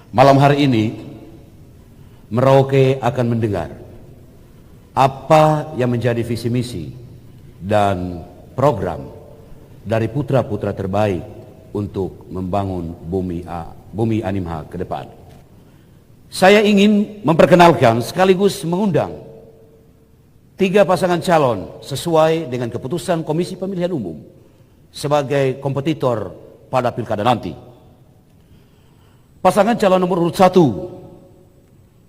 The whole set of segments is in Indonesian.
Malam hari ini Merauke akan mendengar apa yang menjadi visi misi dan program dari putra-putra terbaik untuk membangun bumi Animha ke depan. Saya ingin memperkenalkan sekaligus mengundang 3 pasangan calon sesuai dengan keputusan Komisi Pemilihan Umum sebagai kompetitor pada pilkada nanti. Pasangan calon nomor urut 1,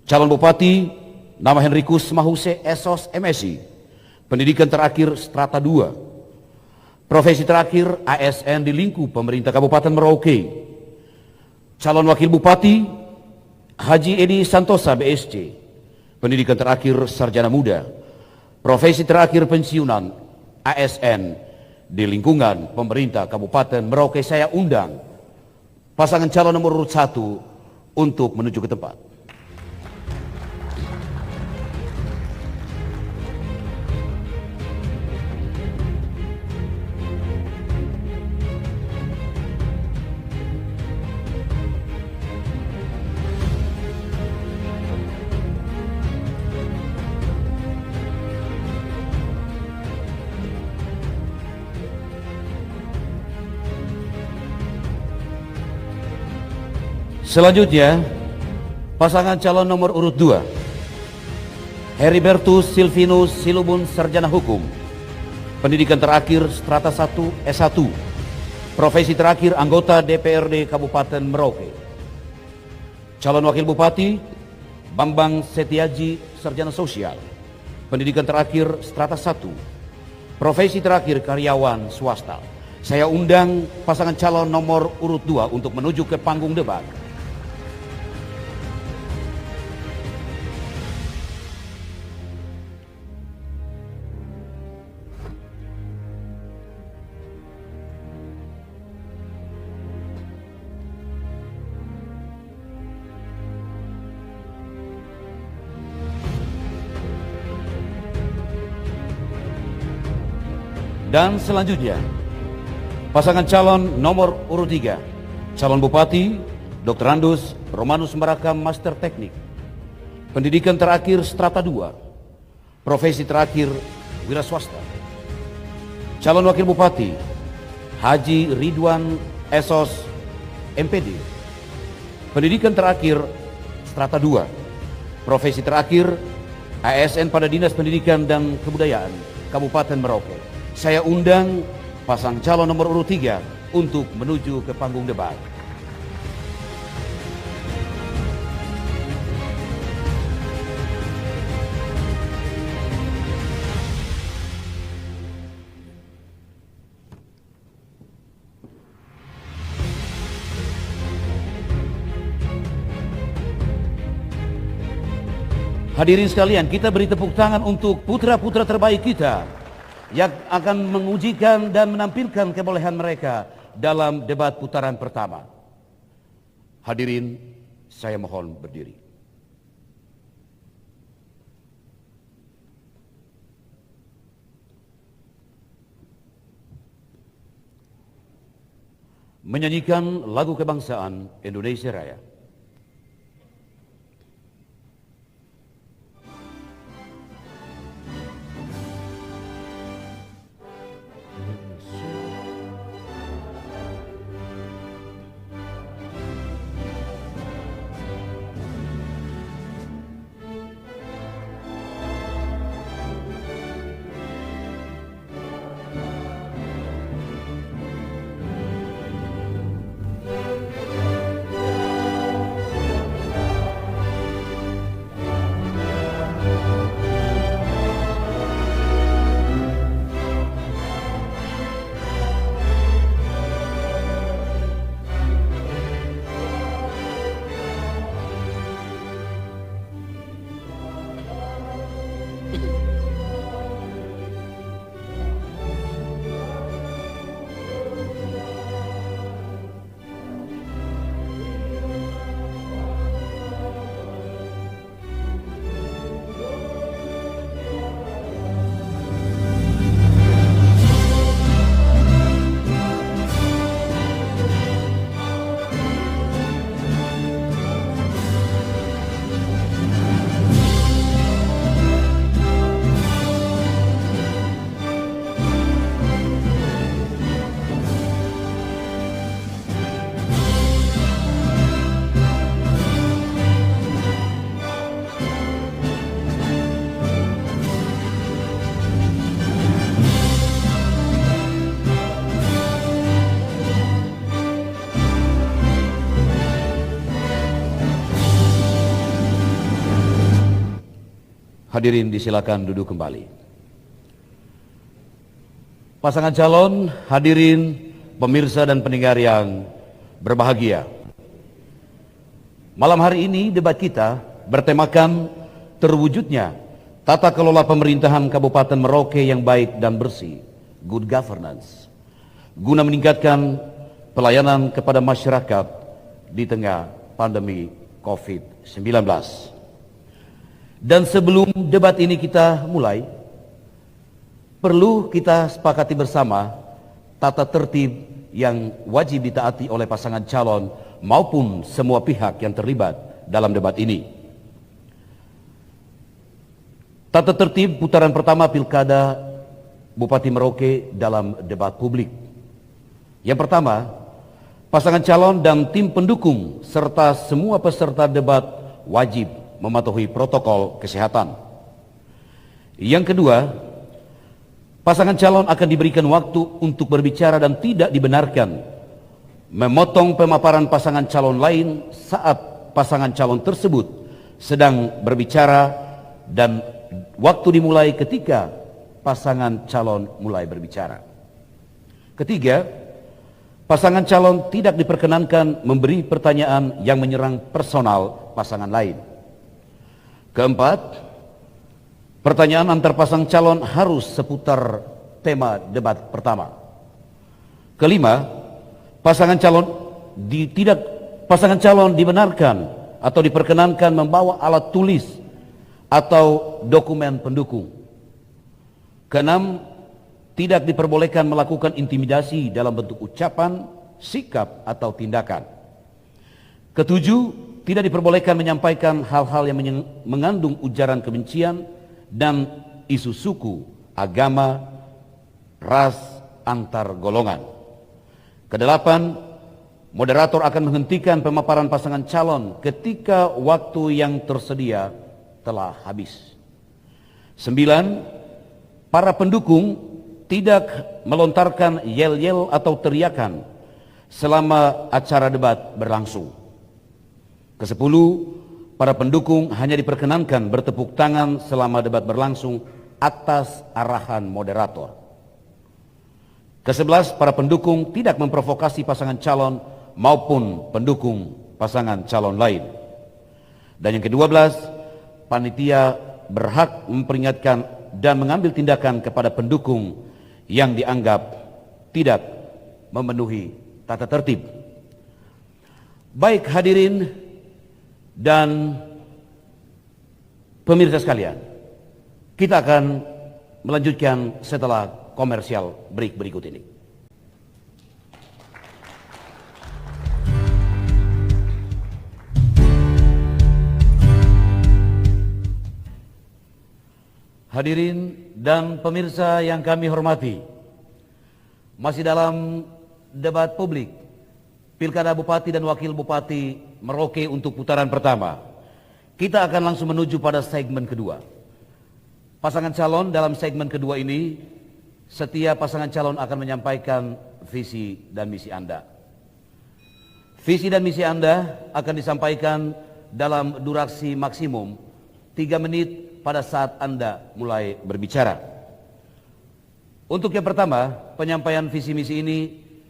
calon bupati nama Henrikus Mahuse Esos MSI, pendidikan terakhir strata 2, profesi terakhir ASN di lingkup pemerintah Kabupaten Merauke. Calon wakil bupati Haji Edi Santosa BSC, pendidikan terakhir sarjana muda, profesi terakhir pensiunan ASN di lingkungan pemerintah Kabupaten Merauke. Saya undang pasangan calon nomor urut 1 untuk menuju ke tempat. Selanjutnya, pasangan calon nomor urut 2, Heribertus Silvinus Silubun, sarjana hukum, pendidikan terakhir strata 1 S1, profesi terakhir anggota DPRD Kabupaten Merauke. Calon wakil bupati Bambang Setiaji, sarjana sosial, pendidikan terakhir strata 1, profesi terakhir karyawan swasta. Saya undang pasangan calon nomor urut 2 untuk menuju ke panggung debat. Dan selanjutnya, pasangan calon nomor urut 3, calon bupati Dr. Andus Romanus Merakam, master teknik, pendidikan terakhir strata 2, profesi terakhir wira swasta. Calon wakil bupati Haji Ridwan Esos MPD, pendidikan terakhir strata 2, profesi terakhir ASN pada Dinas Pendidikan dan Kebudayaan Kabupaten Merauke. Saya undang pasang calon nomor urut 3 untuk menuju ke panggung debat. Hadirin sekalian, kita beri tepuk tangan untuk putra-putra terbaik kita yang akan mengujikan dan menampilkan kebolehan mereka dalam debat putaran pertama. Hadirin, saya mohon berdiri. Menyanyikan lagu kebangsaan Indonesia Raya. Hadirin disilakan duduk kembali. Pasangan calon, hadirin, pemirsa dan pendengar yang berbahagia. Malam hari ini debat kita bertemakan terwujudnya tata kelola pemerintahan Kabupaten Merauke yang baik dan bersih, good governance, guna meningkatkan pelayanan kepada masyarakat di tengah pandemi COVID-19. Dan sebelum debat ini kita mulai, perlu kita sepakati bersama tata tertib yang wajib ditaati oleh pasangan calon maupun semua pihak yang terlibat dalam debat ini. Tata tertib putaran pertama Pilkada Bupati Merauke dalam debat publik. Yang pertama, pasangan calon dan tim pendukung serta semua peserta debat wajib mematuhi protokol kesehatan. Yang kedua, pasangan calon akan diberikan waktu untuk berbicara dan tidak dibenarkan memotong pemaparan pasangan calon lain saat pasangan calon tersebut sedang berbicara, dan waktu dimulai ketika pasangan calon mulai berbicara. Ketiga, pasangan calon tidak diperkenankan memberi pertanyaan yang menyerang personal pasangan lain. Keempat, pertanyaan antar pasang calon harus seputar tema debat pertama. Kelima, pasangan calon dibenarkan atau diperkenankan membawa alat tulis atau dokumen pendukung. Keenam, tidak diperbolehkan melakukan intimidasi dalam bentuk ucapan, sikap, atau tindakan. Ketujuh, tidak diperbolehkan menyampaikan hal-hal yang mengandung ujaran kebencian dan isu suku, agama, ras, antar golongan. Kedelapan, moderator akan menghentikan pemaparan pasangan calon ketika waktu yang tersedia telah habis. 9, para pendukung tidak melontarkan yel-yel atau teriakan selama acara debat berlangsung. Ke-10, para pendukung hanya diperkenankan bertepuk tangan selama debat berlangsung atas arahan moderator. Ke-11, para pendukung tidak memprovokasi pasangan calon maupun pendukung pasangan calon lain. Dan yang ke-12, panitia berhak memperingatkan dan mengambil tindakan kepada pendukung yang dianggap tidak memenuhi tata tertib. Baik hadirin dan pemirsa sekalian, kita akan melanjutkan setelah komersial break berikut ini. Hadirin dan pemirsa yang kami hormati, masih dalam debat publik Pilkada Bupati dan Wakil Bupati Merauke untuk putaran pertama. Kita akan langsung menuju pada segmen kedua. Pasangan calon dalam segmen kedua ini, setiap pasangan calon akan menyampaikan visi dan misi Anda. Visi dan misi Anda akan disampaikan dalam durasi maksimum 3 menit pada saat Anda mulai berbicara. Untuk yang pertama, penyampaian visi misi ini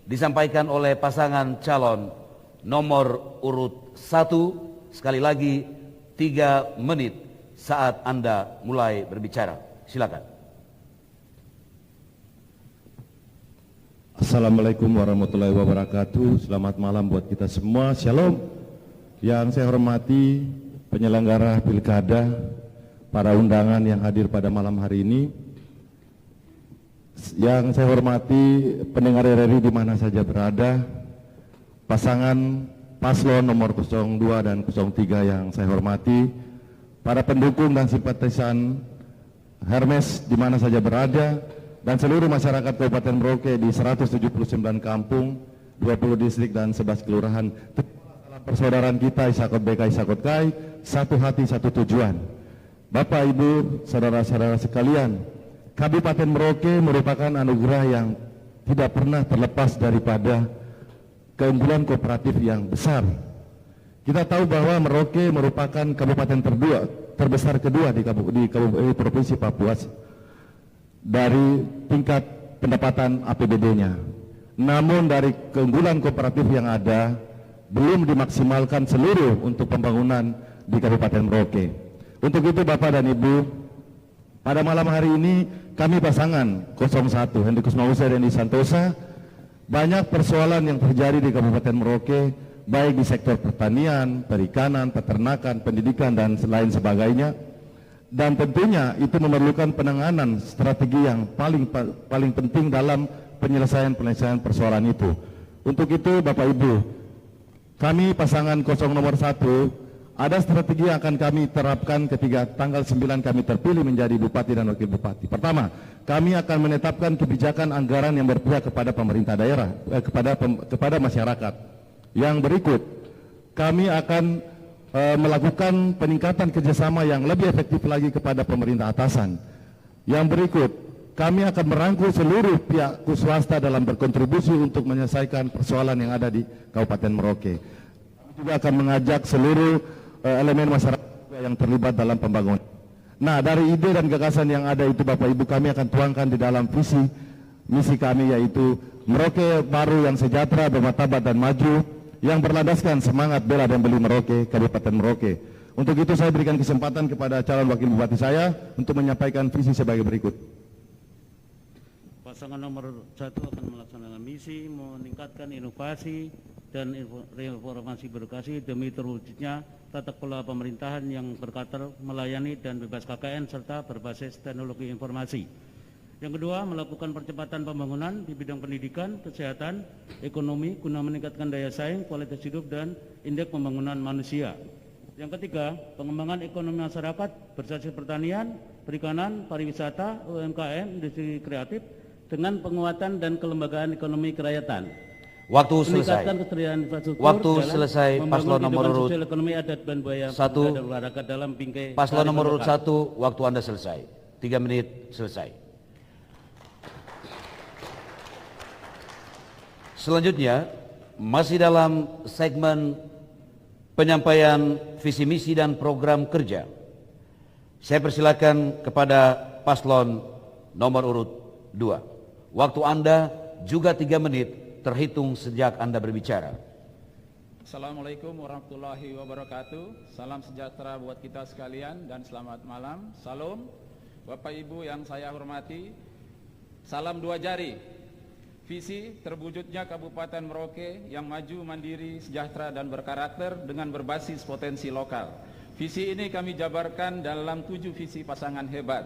disampaikan oleh pasangan calon nomor urut 1, sekali lagi 3 menit saat Anda mulai berbicara. Silakan. Assalamualaikum warahmatullahi wabarakatuh. Selamat malam buat kita semua. Shalom. Yang saya hormati penyelenggara pilkada, para undangan yang hadir pada malam hari ini. Yang saya hormati pendengar RRI di mana saja berada, pasangan paslon nomor 02 dan 03 yang saya hormati, para pendukung dan simpatisan Hermes di mana saja berada, dan seluruh masyarakat Kabupaten Merauke di 179 kampung, 20 distrik dan 11 kelurahan. Salam persaudaraan kita, Isakot BK Isakot Kai, satu hati satu tujuan. Bapak Ibu, saudara-saudara sekalian, Kabupaten Merauke merupakan anugerah yang tidak pernah terlepas daripada keunggulan kooperatif yang besar. Kita tahu bahwa Merauke merupakan kabupaten terbesar kedua di Provinsi Papua dari tingkat pendapatan APBD-nya. Namun dari keunggulan kooperatif yang ada, belum dimaksimalkan seluruh untuk pembangunan di Kabupaten Merauke. Untuk itu Bapak dan Ibu, pada malam hari ini kami pasangan 01 Hendrikus Mausa dan Santosa, banyak persoalan yang terjadi di Kabupaten Merauke, baik di sektor pertanian, perikanan, peternakan, pendidikan, dan lain sebagainya. Dan tentunya itu memerlukan penanganan strategi yang paling penting dalam penyelesaian persoalan itu. Untuk itu Bapak Ibu, kami pasangan 0 nomor 1 ada strategi yang akan kami terapkan ketika tanggal 9 kami terpilih menjadi Bupati dan Wakil Bupati. Pertama, kami akan menetapkan kebijakan anggaran yang berpihak kepada pemerintah daerah, kepada masyarakat. Yang berikut, kami akan melakukan peningkatan kerjasama yang lebih efektif lagi kepada pemerintah atasan. Yang berikut, kami akan merangkul seluruh pihak swasta dalam berkontribusi untuk menyelesaikan persoalan yang ada di Kabupaten Merauke. Kami juga akan mengajak seluruh elemen masyarakat yang terlibat dalam pembangunan. Nah, dari ide dan gagasan yang ada itu Bapak Ibu, kami akan tuangkan di dalam visi misi kami, yaitu Merauke baru yang sejahtera, bermartabat dan maju, yang berlandaskan semangat bela dan beli Merauke, Kabupaten Merauke. Untuk itu saya berikan kesempatan kepada calon wakil bupati saya untuk menyampaikan visi sebagai berikut. Pasangan nomor 1 akan melaksanakan misi meningkatkan inovasi dan reformasi birokrasi demi terwujudnya tata kelola pemerintahan yang berkarakter melayani dan bebas KKN serta berbasis teknologi informasi. Yang kedua, melakukan percepatan pembangunan di bidang pendidikan, kesehatan, ekonomi guna meningkatkan daya saing, kualitas hidup, dan indeks pembangunan manusia. Yang ketiga, pengembangan ekonomi masyarakat berbasis pertanian, perikanan, pariwisata, UMKM, industri kreatif dengan penguatan dan kelembagaan ekonomi kerakyatan. Waktu selesai. Waktu selesai. Paslon nomor urut 1. Paslon nomor urut 1, waktu Anda selesai. 3 menit selesai. Selanjutnya, masih dalam segmen penyampaian visi misi dan program kerja, saya persilakan kepada paslon nomor urut 2. Waktu Anda juga 3 menit terhitung sejak Anda berbicara. Assalamualaikum warahmatullahi wabarakatuh. Salam sejahtera buat kita sekalian dan selamat malam. Salam Bapak Ibu yang saya hormati. Salam 2 jari. Visi terwujudnya Kabupaten Merauke yang maju, mandiri, sejahtera dan berkarakter dengan berbasis potensi lokal. Visi ini kami jabarkan dalam 7 visi pasangan hebat.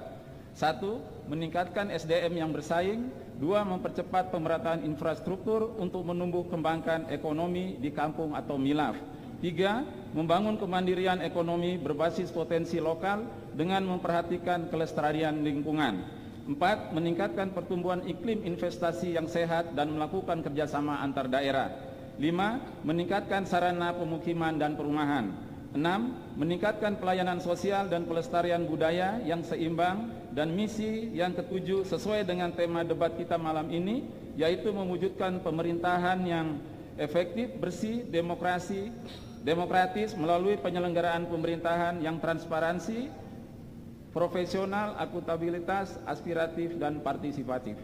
1. Meningkatkan SDM yang bersaing. 2. Mempercepat pemerataan infrastruktur untuk menumbuh kembangkan ekonomi di kampung atau milaf. 3. Membangun kemandirian ekonomi berbasis potensi lokal dengan memperhatikan kelestarian lingkungan. 4. Meningkatkan pertumbuhan iklim investasi yang sehat dan melakukan kerjasama antar daerah. 5. Meningkatkan sarana pemukiman dan perumahan. 6. Meningkatkan pelayanan sosial dan pelestarian budaya yang seimbang. Dan misi yang ke-7 sesuai dengan tema debat kita malam ini, yaitu mewujudkan pemerintahan yang efektif, bersih, demokratis melalui penyelenggaraan pemerintahan yang transparansi, profesional, akuntabilitas, aspiratif, dan partisipatif.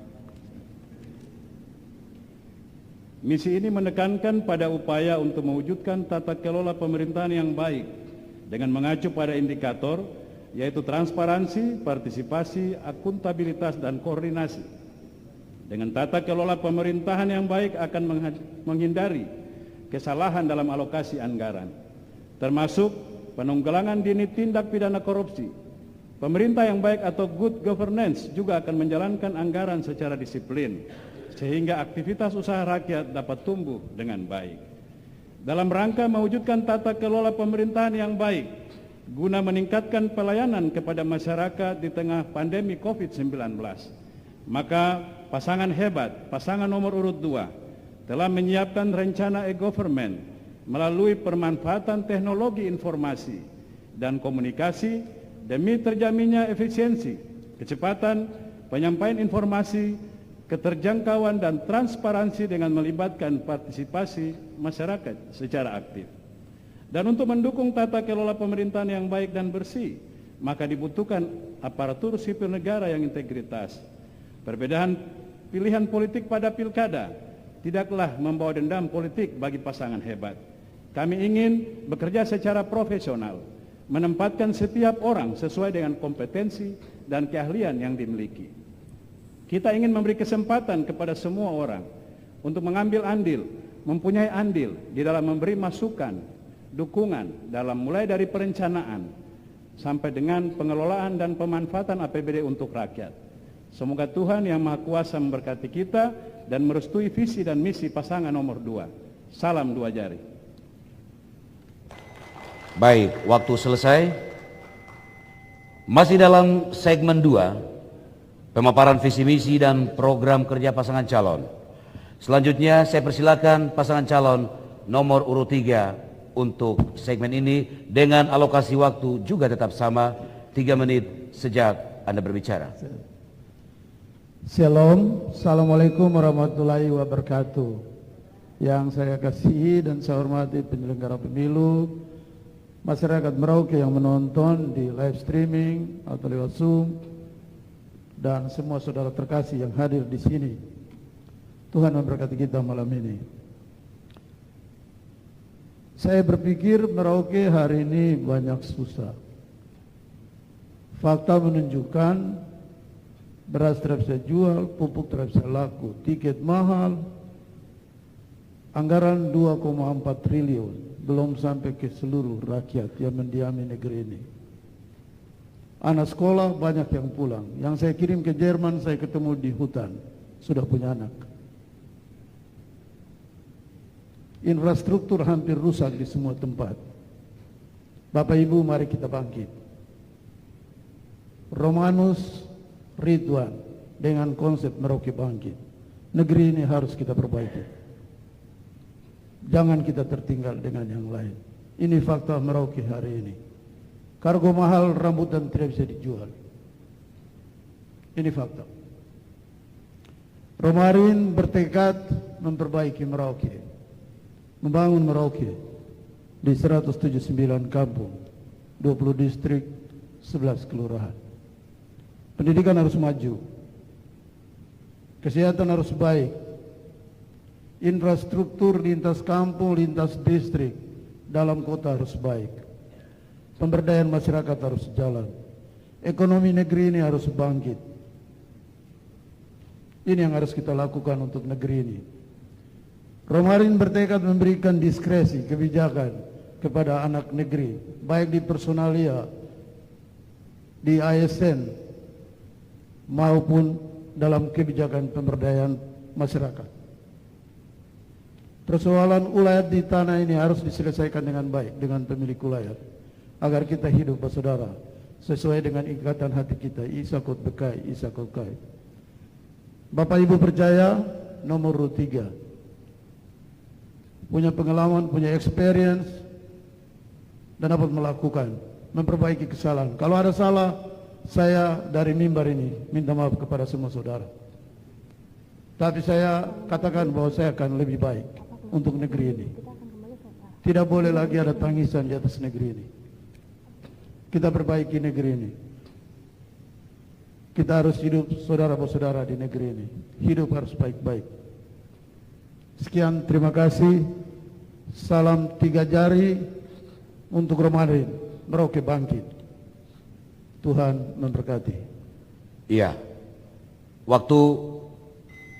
Misi ini menekankan pada upaya untuk mewujudkan tata kelola pemerintahan yang baik dengan mengacu pada indikator yaitu transparansi, partisipasi, akuntabilitas, dan koordinasi. Dengan tata kelola pemerintahan yang baik akan menghindari kesalahan dalam alokasi anggaran, termasuk penanggulangan dini tindak pidana korupsi. Pemerintah yang baik atau good governance juga akan menjalankan anggaran secara disiplin, sehingga aktivitas usaha rakyat dapat tumbuh dengan baik. Dalam rangka mewujudkan tata kelola pemerintahan yang baik, guna meningkatkan pelayanan kepada masyarakat di tengah pandemi COVID-19, maka pasangan hebat, pasangan nomor urut 2, telah menyiapkan rencana e-government melalui permanfaatan teknologi informasi dan komunikasi demi terjaminnya efisiensi, kecepatan, penyampaian informasi, keterjangkauan dan transparansi dengan melibatkan partisipasi masyarakat secara aktif. Dan untuk mendukung tata kelola pemerintahan yang baik dan bersih, maka dibutuhkan aparatur sipil negara yang integritas. Perbedaan pilihan politik pada pilkada tidaklah membawa dendam politik bagi pasangan hebat. Kami ingin bekerja secara profesional, menempatkan setiap orang sesuai dengan kompetensi dan keahlian yang dimiliki. Kita ingin memberi kesempatan kepada semua orang untuk mengambil andil, mempunyai andil di dalam memberi masukan, dukungan dalam mulai dari perencanaan sampai dengan pengelolaan dan pemanfaatan APBD untuk rakyat. Semoga Tuhan Yang Maha Kuasa memberkati kita dan merestui visi dan misi pasangan nomor 2. Salam 2 jari. Baik, waktu selesai. Masih dalam segmen 2, pemaparan visi misi dan program kerja pasangan calon. Selanjutnya saya persilakan pasangan calon nomor urut 3 untuk segmen ini dengan alokasi waktu juga tetap sama 3 menit sejak Anda berbicara. Shalom, Assalamualaikum warahmatullahi wabarakatuh. Yang saya kasihi dan saya hormati penyelenggara pemilu, masyarakat Merauke yang menonton di live streaming atau lewat Zoom, dan semua saudara terkasih yang hadir di sini. Tuhan memberkati kita malam ini. Saya berpikir Merauke hari ini banyak susah. Fakta menunjukkan beras tidak bisa jual, pupuk tidak bisa laku, tiket mahal, anggaran 2,4 triliun, belum sampai ke seluruh rakyat yang mendiami negeri ini. Anak sekolah banyak yang pulang. Yang saya kirim ke Jerman saya ketemu di hutan, sudah punya anak. Infrastruktur hampir rusak di semua tempat. Bapak Ibu, mari kita bangkit. Romanus Ridwan dengan konsep Merauke bangkit. Negeri ini harus kita perbaiki. Jangan kita tertinggal dengan yang lain. Ini fakta Merauke hari ini. Kargo mahal, rambutan tidak bisa dijual. Ini fakta. Romarin bertekad memperbaiki Merauke, membangun Merauke di 179 kampung, 20 distrik, 11 kelurahan. Pendidikan harus maju, kesehatan harus baik, infrastruktur lintas kampung, lintas distrik dalam kota harus baik, pemberdayaan masyarakat harus jalan, ekonomi negeri ini harus bangkit. Ini yang harus kita lakukan untuk negeri ini. Romarin bertekad memberikan diskresi kebijakan kepada anak negeri, baik di personalia, di ASN, maupun dalam kebijakan pemberdayaan masyarakat. Persoalan ulayat di tanah ini harus diselesaikan dengan baik dengan pemilik ulayat, agar kita hidup bersaudara sesuai dengan ikatan hati kita, isakut bekai, isakut kai. Bapak Ibu percaya nomor 3 punya pengalaman, punya experience, dan dapat melakukan, memperbaiki kesalahan. Kalau ada salah, saya dari mimbar ini minta maaf kepada semua saudara. Tapi saya katakan bahwa saya akan lebih baik untuk negeri ini. Tidak boleh lagi ada tangisan di atas negeri ini. Kita perbaiki negeri ini. Kita harus hidup saudara-saudara di negeri ini. Hidup harus baik-baik. Sekian, terima kasih. Salam 3 jari untuk Romarin, Merauke bangkit. Tuhan memberkati. Iya. Waktu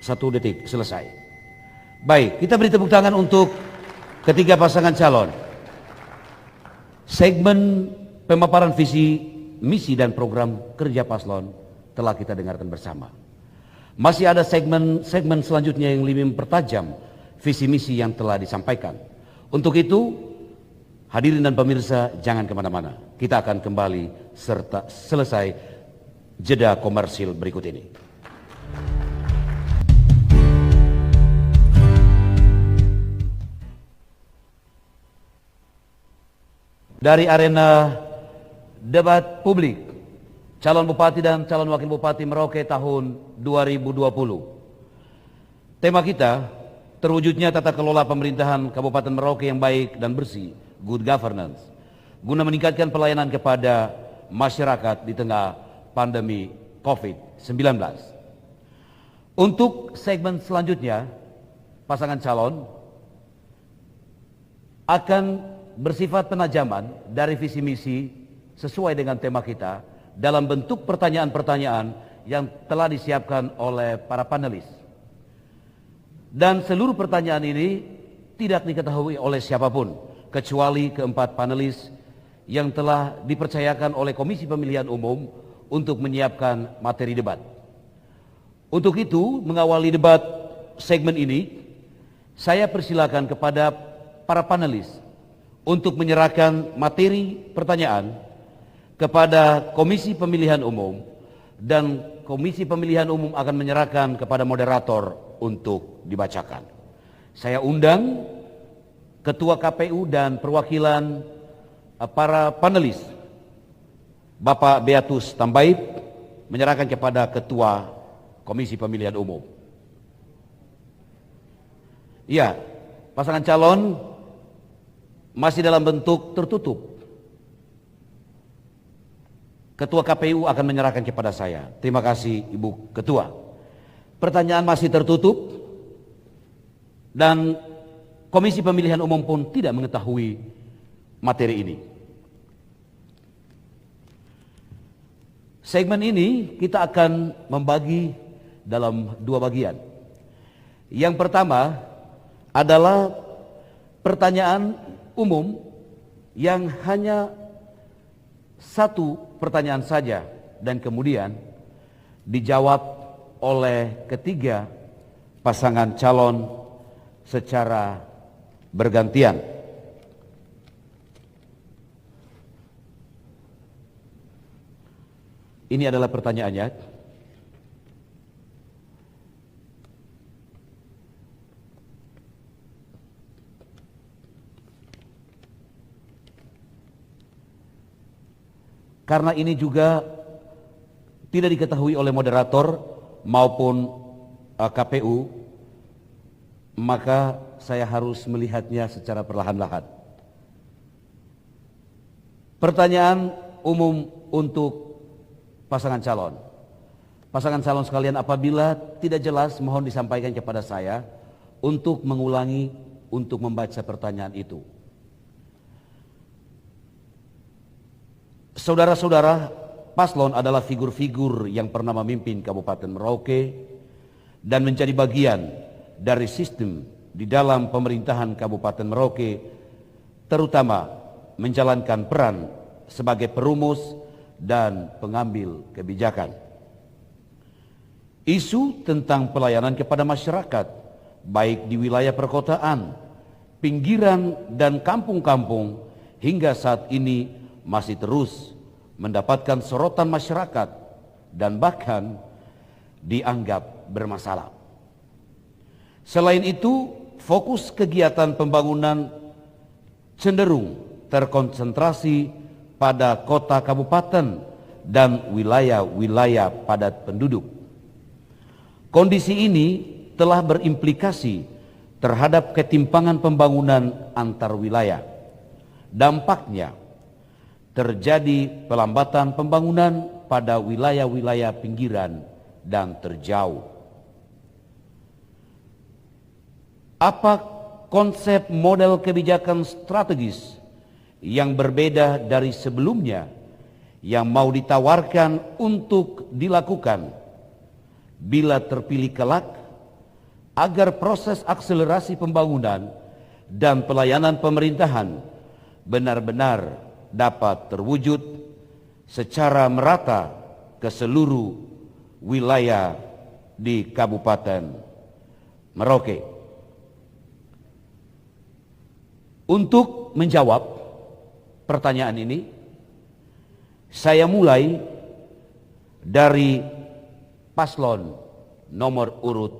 1 detik selesai. Baik, kita beri tepuk tangan untuk ketiga pasangan calon. Segmen pemaparan visi, misi dan program kerja paslon telah kita dengarkan bersama. Masih ada segmen selanjutnya yang lebih mempertajam visi misi yang telah disampaikan. Untuk itu, hadirin dan pemirsa jangan kemana-mana. Kita akan kembali serta selesai jeda komersil berikut ini. Dari arena debat publik, calon bupati dan calon wakil bupati Merauke tahun 2020. Tema kita, terwujudnya tata kelola pemerintahan Kabupaten Merauke yang baik dan bersih, good governance, guna meningkatkan pelayanan kepada masyarakat di tengah pandemi COVID-19. Untuk segmen selanjutnya, pasangan calon akan bersifat penajaman dari visi misi sesuai dengan tema kita dalam bentuk pertanyaan-pertanyaan yang telah disiapkan oleh para panelis. Dan seluruh pertanyaan ini tidak diketahui oleh siapapun kecuali keempat panelis yang telah dipercayakan oleh Komisi Pemilihan Umum untuk menyiapkan materi debat. Untuk itu, mengawali debat segmen ini, saya persilakan kepada para panelis untuk menyerahkan materi pertanyaan kepada Komisi Pemilihan Umum, dan Komisi Pemilihan Umum akan menyerahkan kepada moderator untuk dibacakan. Saya undang Ketua KPU dan perwakilan para panelis, Bapak Beatus Tambaib, menyerahkan kepada Ketua Komisi Pemilihan Umum. Ya, pasangan calon masih dalam bentuk tertutup. Ketua KPU akan menyerahkan kepada saya. Terima kasih Ibu Ketua. Pertanyaan masih tertutup dan Komisi Pemilihan Umum pun tidak mengetahui materi ini. Segmen ini kita akan membagi dalam dua bagian. Yang pertama adalah pertanyaan umum yang hanya satu pertanyaan saja dan kemudian dijawab oleh ketiga pasangan calon secara bergantian. Ini adalah pertanyaannya. Karena ini juga tidak diketahui oleh moderator maupun KPU, maka saya harus melihatnya secara perlahan-lahan. Pertanyaan umum untuk pasangan calon. Pasangan calon sekalian, apabila tidak jelas mohon disampaikan kepada saya untuk mengulangi untuk membaca pertanyaan itu. Saudara-saudara, paslon adalah figur-figur yang pernah memimpin Kabupaten Merauke dan menjadi bagian dari sistem di dalam pemerintahan Kabupaten Merauke, terutama menjalankan peran sebagai perumus dan pengambil kebijakan. Isu tentang pelayanan kepada masyarakat, baik di wilayah perkotaan, pinggiran, dan kampung-kampung, hingga saat ini masih terus mendapatkan sorotan masyarakat dan bahkan dianggap bermasalah. Selain itu, fokus kegiatan pembangunan cenderung terkonsentrasi pada kota kabupaten dan wilayah-wilayah padat penduduk. Kondisi ini telah berimplikasi terhadap ketimpangan pembangunan antar wilayah. Dampaknya, terjadi pelambatan pembangunan pada wilayah-wilayah pinggiran dan terjauh. Apa konsep model kebijakan strategis yang berbeda dari sebelumnya yang mau ditawarkan untuk dilakukan bila terpilih kelak agar proses akselerasi pembangunan dan pelayanan pemerintahan benar-benar dapat terwujud secara merata ke seluruh wilayah di Kabupaten Merauke. Untuk menjawab pertanyaan ini, saya mulai dari paslon nomor urut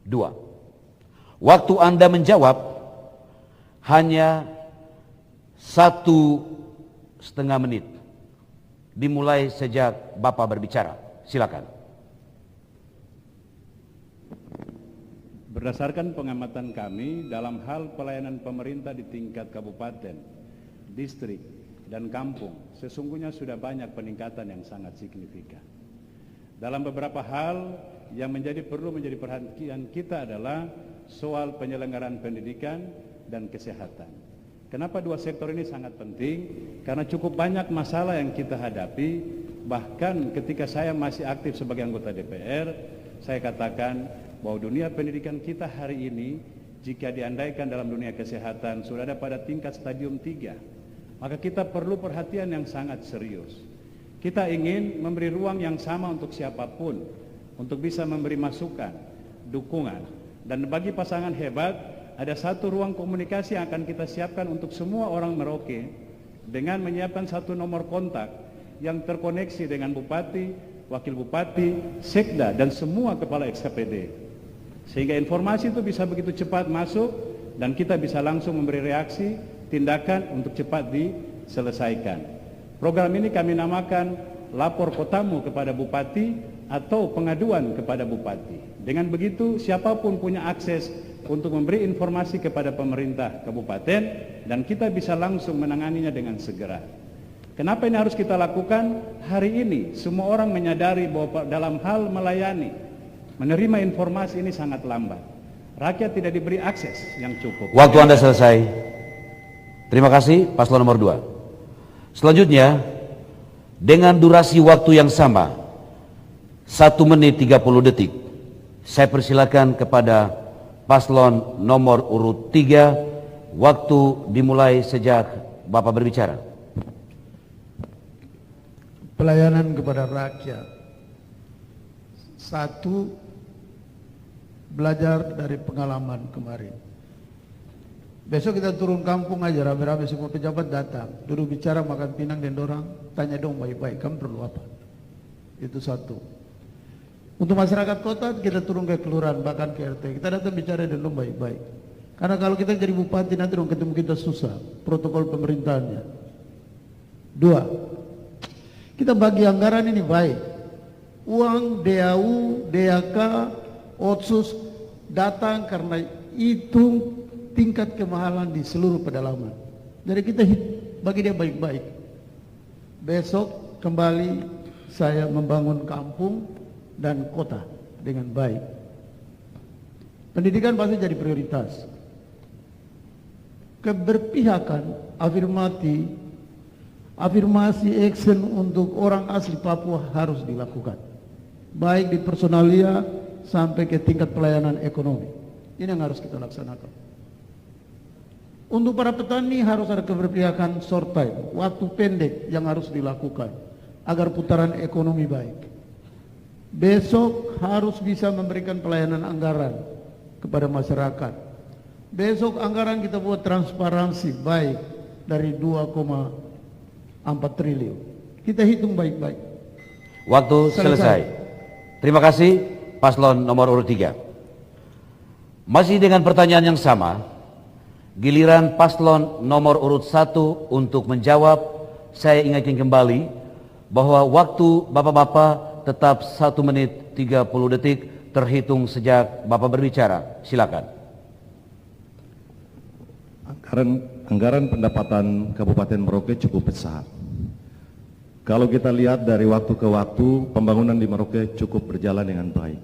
2. Waktu Anda menjawab hanya 1,5 menit, dimulai sejak Bapak berbicara. Silakan. Berdasarkan pengamatan kami dalam hal pelayanan pemerintah di tingkat kabupaten, distrik, dan kampung sesungguhnya sudah banyak peningkatan yang sangat signifikan. Dalam beberapa hal yang perlu menjadi perhatian kita adalah soal penyelenggaraan pendidikan dan kesehatan. Kenapa dua sektor ini sangat penting? Karena cukup banyak masalah yang kita hadapi. Bahkan ketika saya masih aktif sebagai anggota DPR, saya katakan bahwa dunia pendidikan kita hari ini, jika diandaikan dalam dunia kesehatan sudah ada pada tingkat stadium 3, maka kita perlu perhatian yang sangat serius. Kita ingin memberi ruang yang sama untuk siapapun, untuk bisa memberi masukan, dukungan. Dan bagi pasangan hebat, ada satu ruang komunikasi yang akan kita siapkan untuk semua orang Merauke dengan menyiapkan satu nomor kontak yang terkoneksi dengan bupati, wakil bupati, sekda, dan semua kepala SKPD. Sehingga informasi itu bisa begitu cepat masuk dan kita bisa langsung memberi reaksi, tindakan untuk cepat diselesaikan. Program ini kami namakan lapor kotamu kepada bupati atau pengaduan kepada bupati. Dengan begitu siapapun punya akses untuk memberi informasi kepada pemerintah kabupaten dan kita bisa langsung menanganinya dengan segera. Kenapa ini harus kita lakukan? Hari ini semua orang menyadari bahwa dalam hal melayani, menerima informasi ini sangat lambat. Rakyat tidak diberi akses yang cukup. Waktu Anda selesai. Terima kasih paslon nomor 2. Selanjutnya, dengan durasi waktu yang sama, 1 menit 30 detik, saya persilakan kepada paslon nomor urut 3, waktu dimulai sejak Bapak berbicara. Pelayanan kepada rakyat. 1, belajar dari pengalaman kemarin. Besok kita turun kampung aja, rame-rame semua pejabat datang, duduk bicara, makan pinang dan dorang, tanya dong baik-baik, kamu perlu apa? Itu 1. Untuk masyarakat kota kita turun ke kelurahan, bahkan ke RT, kita datang bicara dan dong baik-baik. Karena kalau kita jadi bupati nanti dong ketemu kita susah, protokol pemerintahannya. 2, kita bagi anggaran ini baik. Uang DAU, DAK, Otsus datang karena itu tingkat kemahalan di seluruh pedalaman. Jadi kita bagi dia baik-baik. Besok kembali saya membangun kampung dan kota dengan baik. Pendidikan pasti jadi prioritas. Keberpihakan, afirmasi action untuk orang asli Papua harus dilakukan. Baik di personalia sampai ke tingkat pelayanan ekonomi. Ini yang harus kita laksanakan. Untuk para petani harus ada keberpihakan short time, waktu pendek yang harus dilakukan agar putaran ekonomi baik. Besok harus bisa memberikan pelayanan anggaran kepada masyarakat. Besok anggaran kita buat transparansi baik dari 2,4 triliun. Kita hitung baik-baik. Waktu selesai. Terima kasih paslon nomor urut 3. Masih dengan pertanyaan yang sama, giliran paslon nomor urut 1 untuk menjawab. Saya ingatkan kembali bahwa waktu Bapak-Bapak tetap 1 menit 30 detik terhitung sejak Bapak berbicara. Silakan. Anggaran pendapatan Kabupaten Merauke cukup besar. Kalau kita lihat dari waktu ke waktu, pembangunan di Merauke cukup berjalan dengan baik.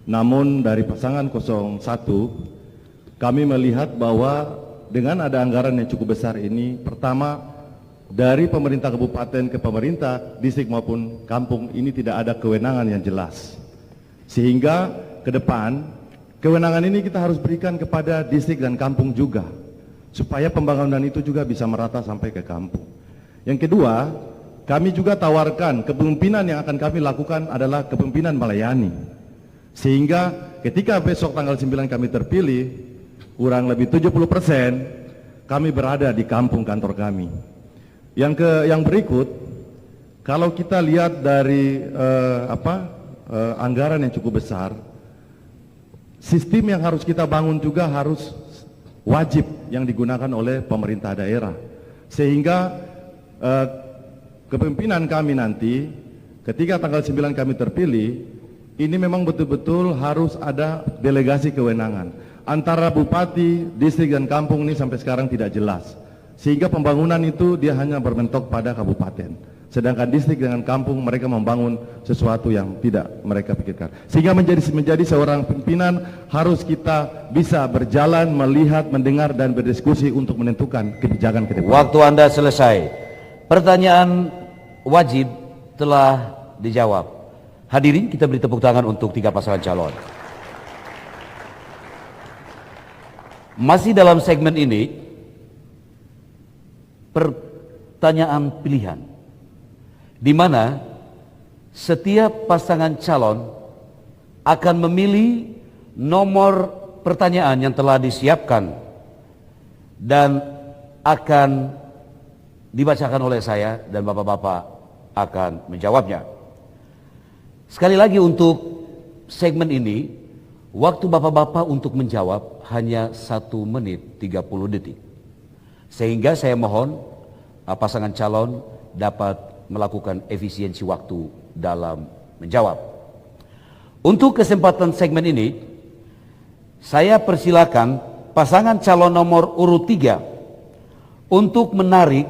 Namun dari pasangan 01, kami melihat bahwa dengan ada anggaran yang cukup besar ini, pertama dari pemerintah kabupaten ke pemerintah distrik maupun kampung ini tidak ada kewenangan yang jelas. Sehingga ke depan kewenangan ini kita harus berikan kepada distrik dan kampung juga, supaya pembangunan itu juga bisa merata sampai ke kampung. Yang kedua, kami juga tawarkan kepemimpinan yang akan kami lakukan adalah kepemimpinan melayani. Sehingga ketika besok tanggal 9 kami terpilih, kurang lebih 70% kami berada di kampung kantor kami. Yang berikut, kalau kita lihat dari anggaran yang cukup besar, sistem yang harus kita bangun juga harus wajib yang digunakan oleh pemerintah daerah. Sehingga kepemimpinan kami nanti ketika tanggal 9 kami terpilih, ini memang betul-betul harus ada delegasi kewenangan antara bupati, distrik dan kampung. Ini sampai sekarang tidak jelas. Sehingga pembangunan itu dia hanya bermentok pada kabupaten. Sedangkan distrik dengan kampung mereka membangun sesuatu yang tidak mereka pikirkan. Sehingga menjadi seorang pimpinan harus kita bisa berjalan, melihat, mendengar dan berdiskusi untuk menentukan kebijakan ke depan. Waktu Anda selesai. Pertanyaan wajib telah dijawab. Hadirin, kita beri tepuk tangan untuk 3 pasangan calon. Masih dalam segmen ini, pertanyaan pilihan, di mana setiap pasangan calon akan memilih nomor pertanyaan yang telah disiapkan dan akan dibacakan oleh saya dan bapak-bapak akan menjawabnya. Sekali lagi untuk segmen ini, waktu bapak-bapak untuk menjawab hanya 1 menit 30 detik. Sehingga saya mohon pasangan calon dapat melakukan efisiensi waktu dalam menjawab. Untuk kesempatan segmen ini, saya persilakan pasangan calon nomor urut 3 untuk menarik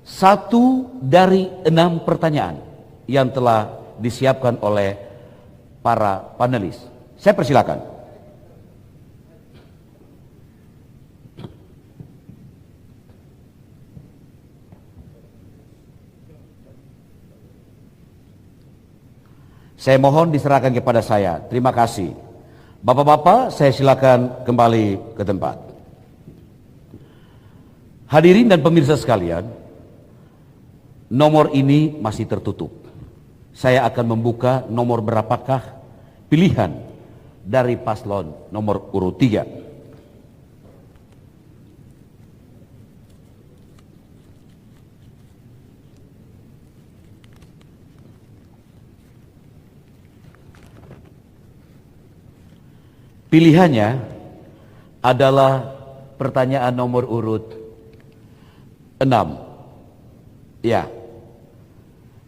1 dari 6 pertanyaan yang telah disiapkan oleh para panelis. Saya persilakan. Saya mohon diserahkan kepada saya. Terima kasih. Bapak-bapak, saya silakan kembali ke tempat. Hadirin dan pemirsa sekalian, nomor ini masih tertutup. Saya akan membuka nomor berapakah pilihan dari paslon nomor urut 3. Pilihannya adalah pertanyaan nomor urut 6. Ya,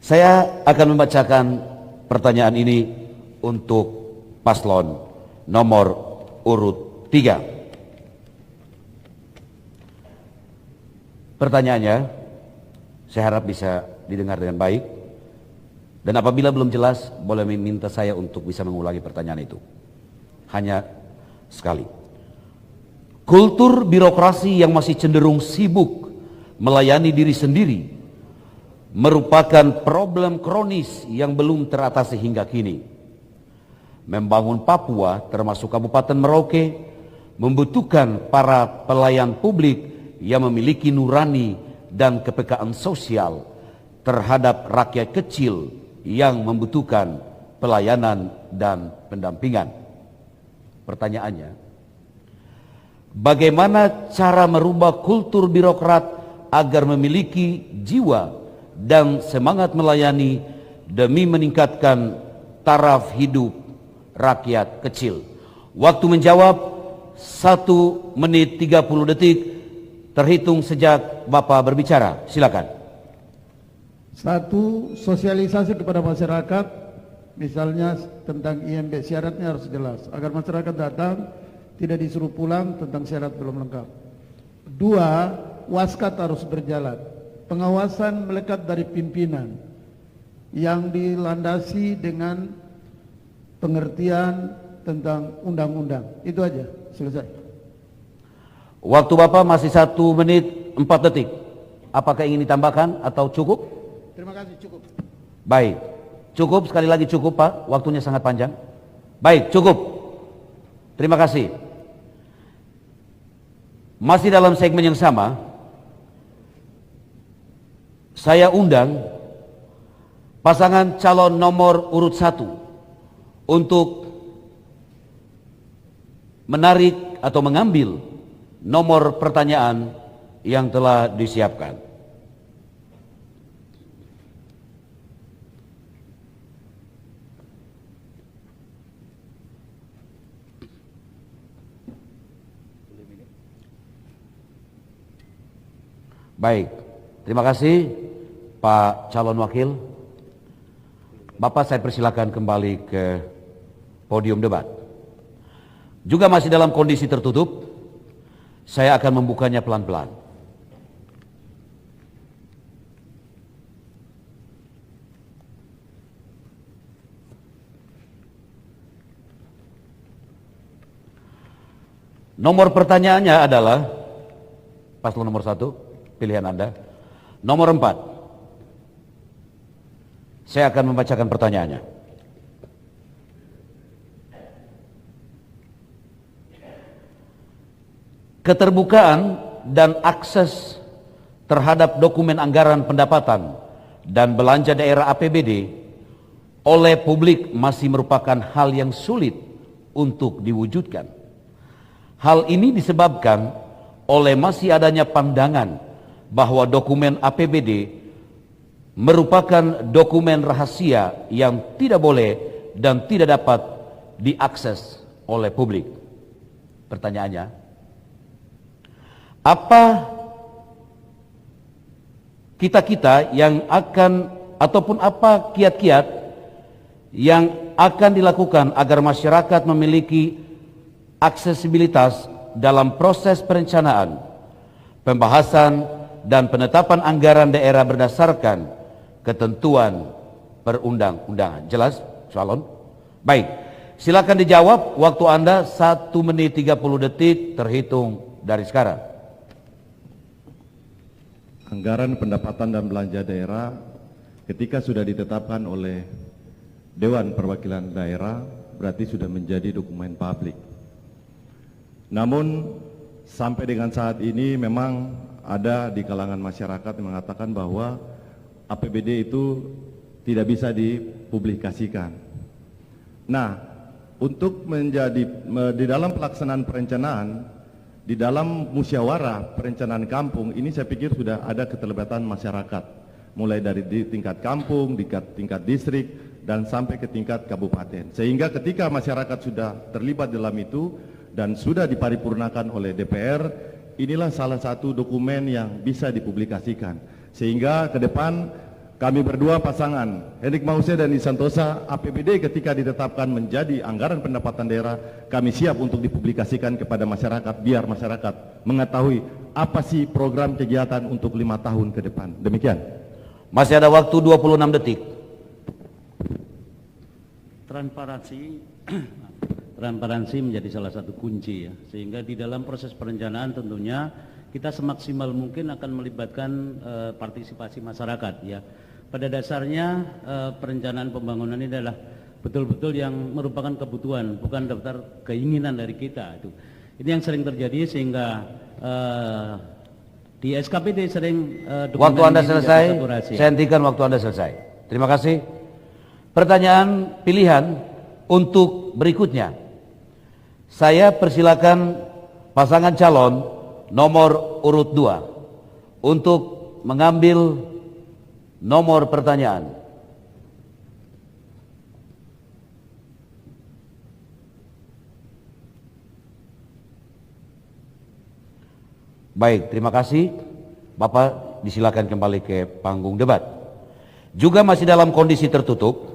saya akan membacakan pertanyaan ini untuk paslon nomor urut 3. Pertanyaannya, saya harap bisa didengar dengan baik. Dan apabila belum jelas, boleh meminta saya untuk bisa mengulangi pertanyaan itu. Hanya sekali. Kultur birokrasi yang masih cenderung sibuk melayani diri sendiri merupakan problem kronis yang belum teratasi hingga kini. Membangun Papua termasuk Kabupaten Merauke membutuhkan para pelayan publik yang memiliki nurani dan kepekaan sosial terhadap rakyat kecil yang membutuhkan pelayanan dan pendampingan. Pertanyaannya, bagaimana cara merubah kultur birokrat agar memiliki jiwa dan semangat melayani demi meningkatkan taraf hidup rakyat kecil? Waktu menjawab 1 menit 30 detik terhitung sejak Bapak berbicara. Silakan. 1, sosialisasi kepada masyarakat. Misalnya tentang IMB, syaratnya harus jelas agar masyarakat datang tidak disuruh pulang tentang syarat belum lengkap. 2, waskat harus berjalan. Pengawasan melekat dari pimpinan yang dilandasi dengan pengertian tentang undang-undang. Itu aja, selesai. Waktu Bapak masih 1 menit 4 detik. Apakah ingin ditambahkan atau cukup? Terima kasih, cukup. Baik. Cukup, sekali lagi cukup Pak, waktunya sangat panjang. Baik, cukup. Terima kasih. Masih dalam segmen yang sama, saya undang pasangan calon nomor urut 1 untuk menarik atau mengambil nomor pertanyaan yang telah disiapkan. Baik, terima kasih Pak calon wakil. Bapak, saya persilakan kembali ke podium debat. Juga masih dalam kondisi tertutup, saya akan membukanya pelan-pelan. Nomor pertanyaannya adalah paslon nomor 1, pilihan Anda. Nomor 4. Saya akan membacakan pertanyaannya. Keterbukaan dan akses terhadap dokumen anggaran pendapatan dan belanja daerah APBD oleh publik masih merupakan hal yang sulit untuk diwujudkan. Hal ini disebabkan oleh masih adanya pandangan bahwa dokumen APBD merupakan dokumen rahasia yang tidak boleh dan tidak dapat diakses oleh publik. Pertanyaannya, apa kita-kita yang akan ataupun apa kiat-kiat yang akan dilakukan agar masyarakat memiliki aksesibilitas dalam proses perencanaan, pembahasan dan penetapan anggaran daerah berdasarkan ketentuan perundang-undangan. Jelas soalon? Baik, silakan dijawab. Waktu Anda 1 menit 30 detik terhitung dari sekarang. Anggaran pendapatan dan belanja daerah ketika sudah ditetapkan oleh Dewan Perwakilan Daerah berarti sudah menjadi dokumen publik. Namun sampai dengan saat ini memang ada di kalangan masyarakat yang mengatakan bahwa APBD itu tidak bisa dipublikasikan. Nah, untuk menjadi di dalam pelaksanaan perencanaan, di dalam musyawarah perencanaan kampung ini saya pikir sudah ada keterlibatan masyarakat, mulai dari di tingkat kampung, di tingkat distrik, dan sampai ke tingkat kabupaten. Sehingga ketika masyarakat sudah terlibat dalam itu dan sudah diparipurnakan oleh DPR, inilah salah satu dokumen yang bisa dipublikasikan. Sehingga ke depan kami berdua pasangan, Henrik Mause dan Isantosa, APBD ketika ditetapkan menjadi anggaran pendapatan daerah, kami siap untuk dipublikasikan kepada masyarakat, biar masyarakat mengetahui apa sih program kegiatan untuk 5 tahun ke depan. Demikian. Masih ada waktu 26 detik. Transparansi menjadi salah satu kunci ya, sehingga di dalam proses perencanaan tentunya kita semaksimal mungkin akan melibatkan partisipasi masyarakat ya. Pada dasarnya perencanaan pembangunan ini adalah betul-betul yang merupakan kebutuhan, bukan daftar keinginan dari kita. Ini yang sering terjadi sehingga di SKPD sering waktu Anda selesai, saya hentikan waktu Anda selesai. Terima kasih. Pertanyaan pilihan untuk berikutnya. Saya persilakan pasangan calon nomor urut 2 untuk mengambil nomor pertanyaan. Baik, terima kasih. Bapak disilakan kembali ke panggung debat. Juga masih dalam kondisi tertutup.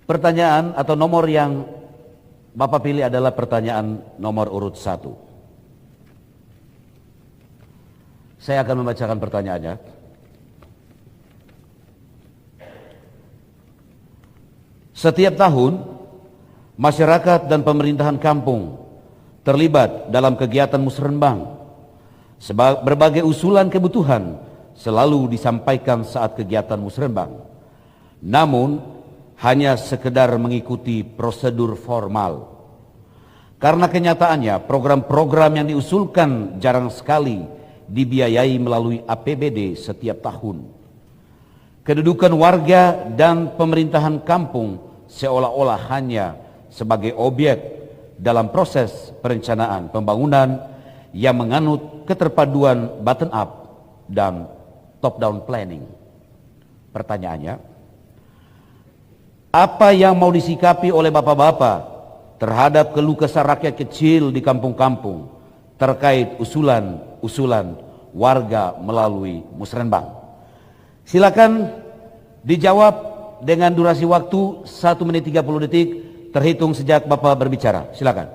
Pertanyaan atau nomor yang Bapak pilih adalah pertanyaan nomor urut 1. Saya akan membacakan pertanyaannya. Setiap tahun, masyarakat dan pemerintahan kampung terlibat dalam kegiatan musrenbang. Berbagai usulan kebutuhan selalu disampaikan saat kegiatan musrenbang. Namun, hanya sekedar mengikuti prosedur formal. Karena kenyataannya program-program yang diusulkan jarang sekali dibiayai melalui APBD setiap tahun. Kedudukan warga dan pemerintahan kampung seolah-olah hanya sebagai objek dalam proses perencanaan pembangunan yang menganut keterpaduan bottom up dan top down planning. Pertanyaannya, apa yang mau disikapi oleh bapak-bapak terhadap keluh kesah rakyat kecil di kampung-kampung terkait usulan-usulan warga melalui musrenbang? Silakan dijawab dengan durasi waktu 1 menit 30 detik terhitung sejak Bapak berbicara. Silakan.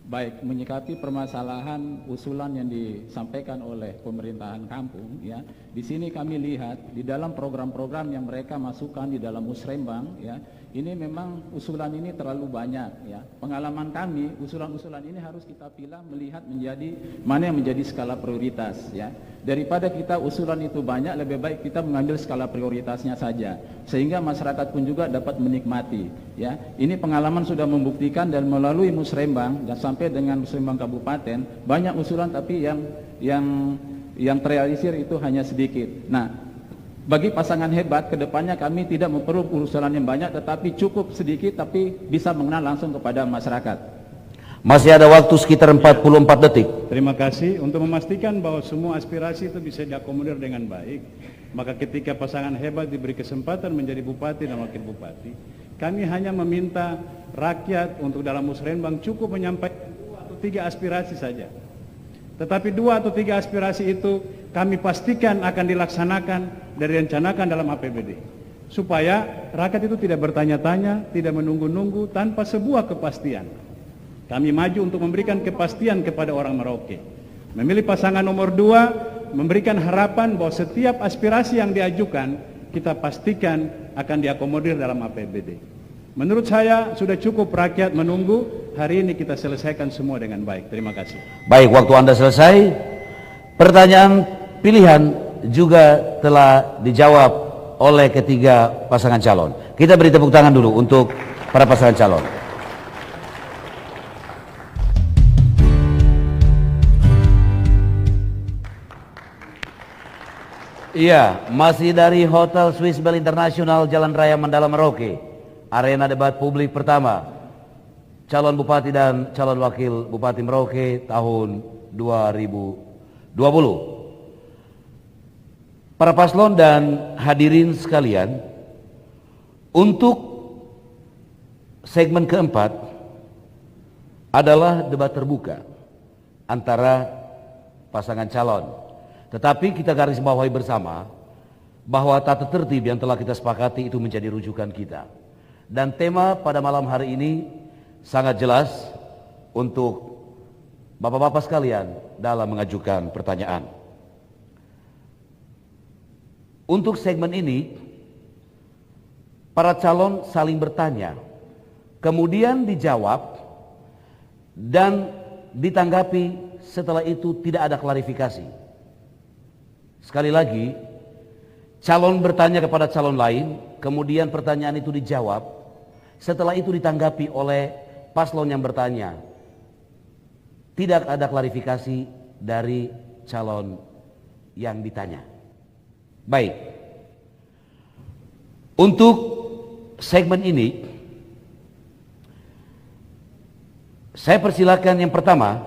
baik menyikapi permasalahan usulan yang disampaikan oleh pemerintahan kampung, ya. Di sini kami lihat di dalam program-program yang mereka masukkan di dalam Musrembang, ya, ini memang usulan ini terlalu banyak, ya. Pengalaman kami, usulan-usulan ini harus kita pilih melihat menjadi mana yang menjadi skala prioritas, ya. Daripada kita usulan itu banyak, lebih baik kita mengambil skala prioritasnya saja, sehingga masyarakat pun juga dapat menikmati, ya. Ini pengalaman sudah membuktikan, dan melalui Musrembang dan sampai dengan Musrembang Kabupaten banyak usulan, tapi yang terrealisir itu hanya sedikit. Nah, bagi pasangan hebat, kedepannya kami tidak perlu usulan yang banyak, tetapi cukup sedikit, tapi bisa mengenal langsung kepada masyarakat. Masih ada waktu sekitar 44 detik. Terima kasih. Untuk memastikan bahwa semua aspirasi itu bisa diakomodir dengan baik, maka ketika pasangan hebat diberi kesempatan menjadi bupati dan wakil bupati, kami hanya meminta rakyat untuk dalam Musrembang cukup menyampaikan 2 atau 3 aspirasi saja. Tetapi 2 atau 3 aspirasi itu kami pastikan akan dilaksanakan dan direncanakan dalam APBD, supaya rakyat itu tidak bertanya-tanya, tidak menunggu-nunggu tanpa sebuah kepastian. Kami maju untuk memberikan kepastian kepada orang Merauke. Memilih pasangan nomor 2 memberikan harapan bahwa setiap aspirasi yang diajukan kita pastikan akan diakomodir dalam APBD. Menurut saya sudah cukup rakyat menunggu. Hari ini kita selesaikan semua dengan baik. Terima kasih. Baik, waktu Anda selesai. Pertanyaan pilihan juga telah dijawab oleh ketiga pasangan calon. Kita beri tepuk tangan dulu untuk para pasangan calon. Iya, masih dari Hotel Swiss Bell International Jalan Raya Mandala Merauke. Arena debat publik pertama calon bupati dan calon wakil bupati Merauke tahun 2020. Para paslon dan hadirin sekalian, untuk segmen keempat adalah debat terbuka antara pasangan calon. Tetapi kita garis bawahi bersama bahwa tata tertib yang telah kita sepakati itu menjadi rujukan kita. Dan tema pada malam hari ini sangat jelas untuk bapak-bapak sekalian dalam mengajukan pertanyaan. Untuk segmen ini, para calon saling bertanya, kemudian dijawab dan ditanggapi. Setelah itu tidak ada klarifikasi. Sekali lagi, calon bertanya kepada calon lain, kemudian pertanyaan itu dijawab, setelah itu ditanggapi oleh paslon yang bertanya. Tidak ada klarifikasi dari calon yang ditanya. Baik, untuk segmen ini saya persilakan yang pertama,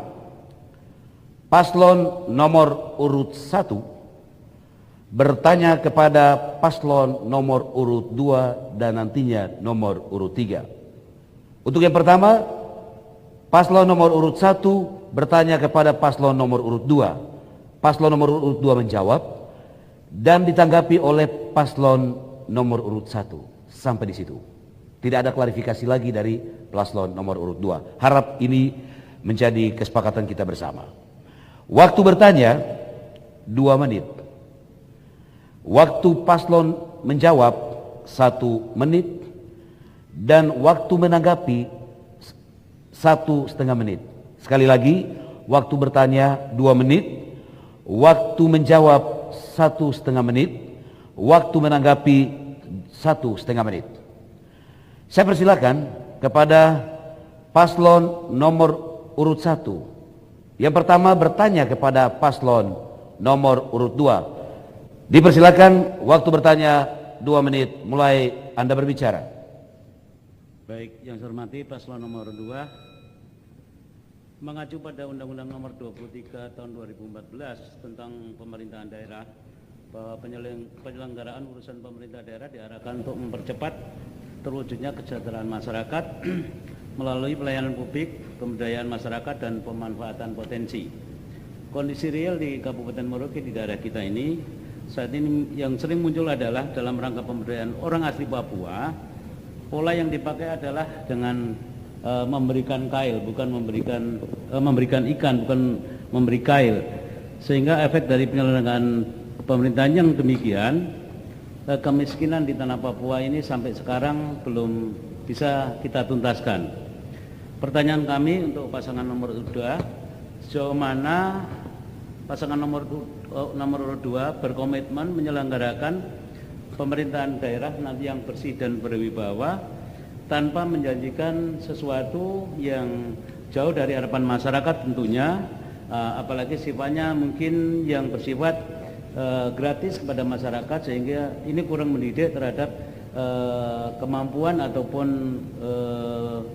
paslon nomor urut 1 bertanya kepada paslon nomor urut 2 dan nantinya nomor urut 3. Untuk yang pertama, paslon nomor urut 1 bertanya kepada paslon nomor urut 2. Paslon nomor urut 2 menjawab dan ditanggapi oleh paslon nomor urut 1. Sampai di situ. Tidak ada klarifikasi lagi dari paslon nomor urut 2. Harap ini menjadi kesepakatan kita bersama. Waktu bertanya 2 menit. Waktu paslon menjawab 1 menit dan waktu menanggapi 1,5 menit. Sekali lagi, waktu bertanya 2 menit, waktu menjawab 1,5 menit, waktu menanggapi 1,5 menit. Saya persilakan kepada paslon nomor urut 1. Yang pertama bertanya kepada paslon nomor urut 2. Dipersilakan, waktu bertanya 2 menit, mulai Anda berbicara. Baik, yang saya hormati paslon nomor 2, mengacu pada Undang-Undang nomor 23 tahun 2014 tentang pemerintahan daerah, bahwa penyelenggaraan urusan pemerintah daerah diarahkan untuk mempercepat terwujudnya kesejahteraan masyarakat melalui pelayanan publik, pemberdayaan masyarakat, dan pemanfaatan potensi. Kondisi real di Kabupaten Merauke di daerah kita ini saat ini yang sering muncul adalah dalam rangka pemberdayaan orang asli Papua, pola yang dipakai adalah dengan memberikan kail, bukan memberikan ikan, bukan memberi kail. Sehingga efek dari penyelenggaraan pemerintahan yang demikian, kemiskinan di tanah Papua ini sampai sekarang belum bisa kita tuntaskan. Pertanyaan kami untuk pasangan nomor 2, sejauh mana pasangan nomor urut 2 berkomitmen menyelenggarakan pemerintahan daerah nanti yang bersih dan berwibawa tanpa menjanjikan sesuatu yang jauh dari harapan masyarakat tentunya, apalagi sifatnya mungkin yang bersifat gratis kepada masyarakat, sehingga ini kurang mendidik terhadap kemampuan ataupun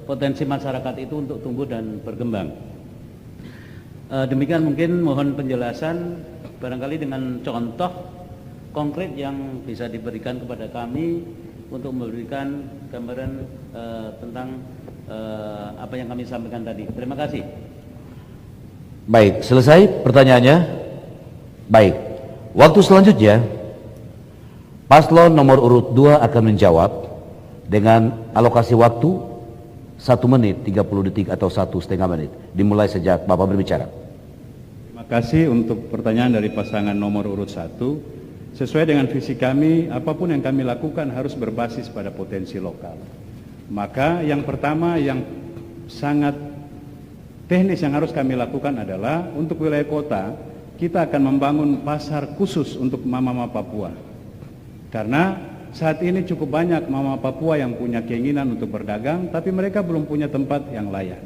potensi masyarakat itu untuk tumbuh dan berkembang. Demikian mungkin mohon penjelasan barangkali dengan contoh konkret yang bisa diberikan kepada kami untuk memberikan gambaran tentang apa yang kami sampaikan tadi. Terima kasih. Baik, selesai pertanyaannya. Baik, waktu selanjutnya paslon nomor urut 2 akan menjawab dengan alokasi waktu 1 menit 30 detik atau 1,5 menit, dimulai sejak Bapak berbicara. Terima kasih untuk pertanyaan dari pasangan nomor urut 1. Sesuai dengan visi kami, apapun yang kami lakukan harus berbasis pada potensi lokal. Maka yang pertama yang sangat teknis yang harus kami lakukan adalah untuk wilayah kota, kita akan membangun pasar khusus untuk mama-mama Papua. Karena saat ini cukup banyak mama Papua yang punya keinginan untuk berdagang, tapi mereka belum punya tempat yang layak.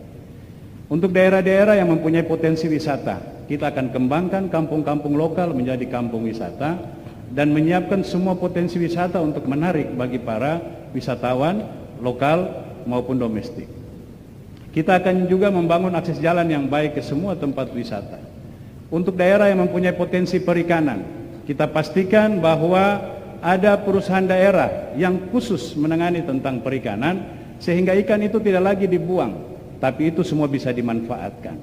Untuk daerah-daerah yang mempunyai potensi wisata, kita akan kembangkan kampung-kampung lokal menjadi kampung wisata dan menyiapkan semua potensi wisata untuk menarik bagi para wisatawan lokal maupun domestik. Kita akan juga membangun akses jalan yang baik ke semua tempat wisata. Untuk daerah yang mempunyai potensi perikanan, kita pastikan bahwa ada perusahaan daerah yang khusus menangani tentang perikanan, sehingga ikan itu tidak lagi dibuang, tapi itu semua bisa dimanfaatkan.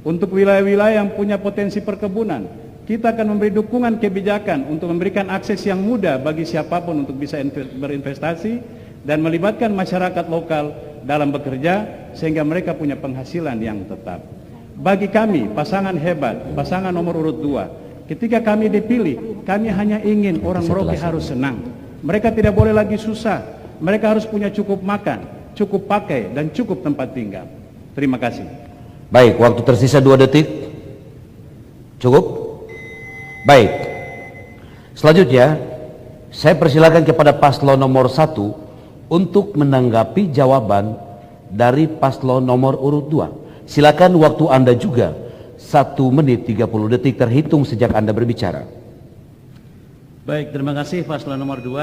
Untuk wilayah-wilayah yang punya potensi perkebunan, kita akan memberi dukungan kebijakan untuk memberikan akses yang mudah bagi siapapun untuk bisa berinvestasi dan melibatkan masyarakat lokal dalam bekerja sehingga mereka punya penghasilan yang tetap. Bagi kami, pasangan hebat, pasangan nomor urut 2, ketika kami dipilih, kami hanya ingin orang Merauke harus senang. Mereka tidak boleh lagi susah, mereka harus punya cukup makan, cukup pakai, dan cukup tempat tinggal. Terima kasih. Baik, waktu tersisa 2 detik. Cukup? Baik, selanjutnya saya persilakan kepada paslon nomor 1 untuk menanggapi jawaban dari paslon nomor urut 2. Silakan, waktu Anda juga 1 menit 30 detik terhitung sejak Anda berbicara. Baik, terima kasih paslon nomor 2.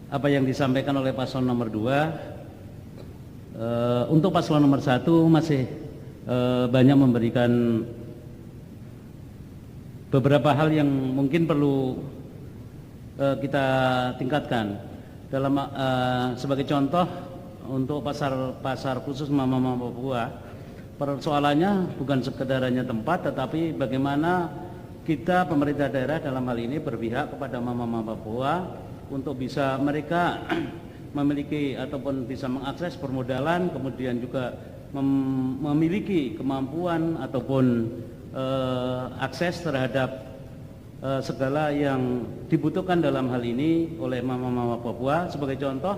Apa yang disampaikan oleh paslon nomor 2, untuk paslon nomor 1 masih banyak memberikan beberapa hal yang mungkin perlu kita tingkatkan. Sebagai contoh, untuk pasar khusus mama-mama Papua, persoalannya bukan sekedar hanya tempat, tetapi bagaimana kita pemerintah daerah dalam hal ini berpihak kepada mama-mama Papua untuk bisa mereka memiliki ataupun bisa mengakses permodalan, kemudian juga memiliki kemampuan ataupun akses terhadap segala yang dibutuhkan dalam hal ini oleh mama-mama Papua. Sebagai contoh,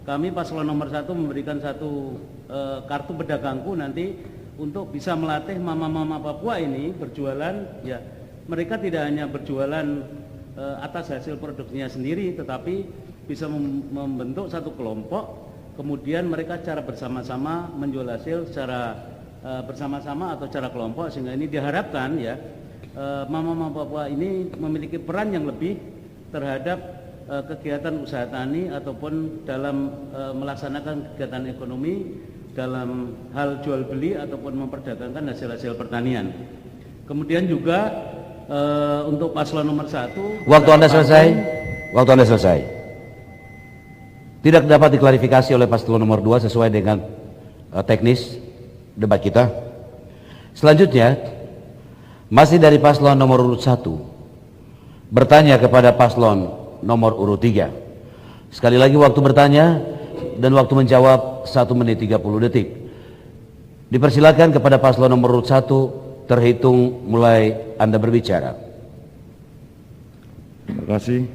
kami paslon nomor 1 memberikan satu kartu pedagangku nanti untuk bisa melatih mama-mama Papua ini berjualan. Ya, mereka tidak hanya berjualan atas hasil produksinya sendiri, tetapi bisa membentuk satu kelompok, kemudian mereka cara bersama-sama menjual hasil secara bersama-sama atau secara kelompok, sehingga ini diharapkan ya mama-mama Papua ini memiliki peran yang lebih terhadap kegiatan usaha tani ataupun dalam melaksanakan kegiatan ekonomi dalam hal jual beli ataupun memperdagangkan hasil-hasil pertanian. Kemudian juga untuk paslon nomor 1, waktu Anda selesai. Tidak dapat diklarifikasi oleh paslon nomor 2 sesuai dengan teknis debat kita. Selanjutnya, masih dari paslon nomor urut 1 bertanya kepada paslon nomor urut 3. Sekali lagi waktu bertanya dan waktu menjawab 1 menit 30 detik. Dipersilakan kepada paslon nomor urut 1 terhitung mulai Anda berbicara. Terima kasih.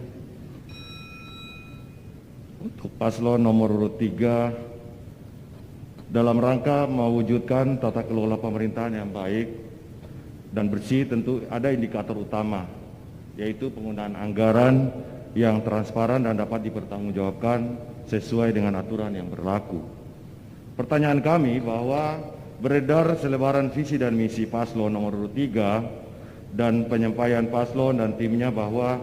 Untuk paslon nomor urut 3, dalam rangka mewujudkan tata kelola pemerintahan yang baik dan bersih, tentu ada indikator utama, yaitu penggunaan anggaran yang transparan dan dapat dipertanggungjawabkan sesuai dengan aturan yang berlaku. Pertanyaan kami bahwa beredar selebaran visi dan misi paslon nomor urut 3 dan penyampaian paslon dan timnya bahwa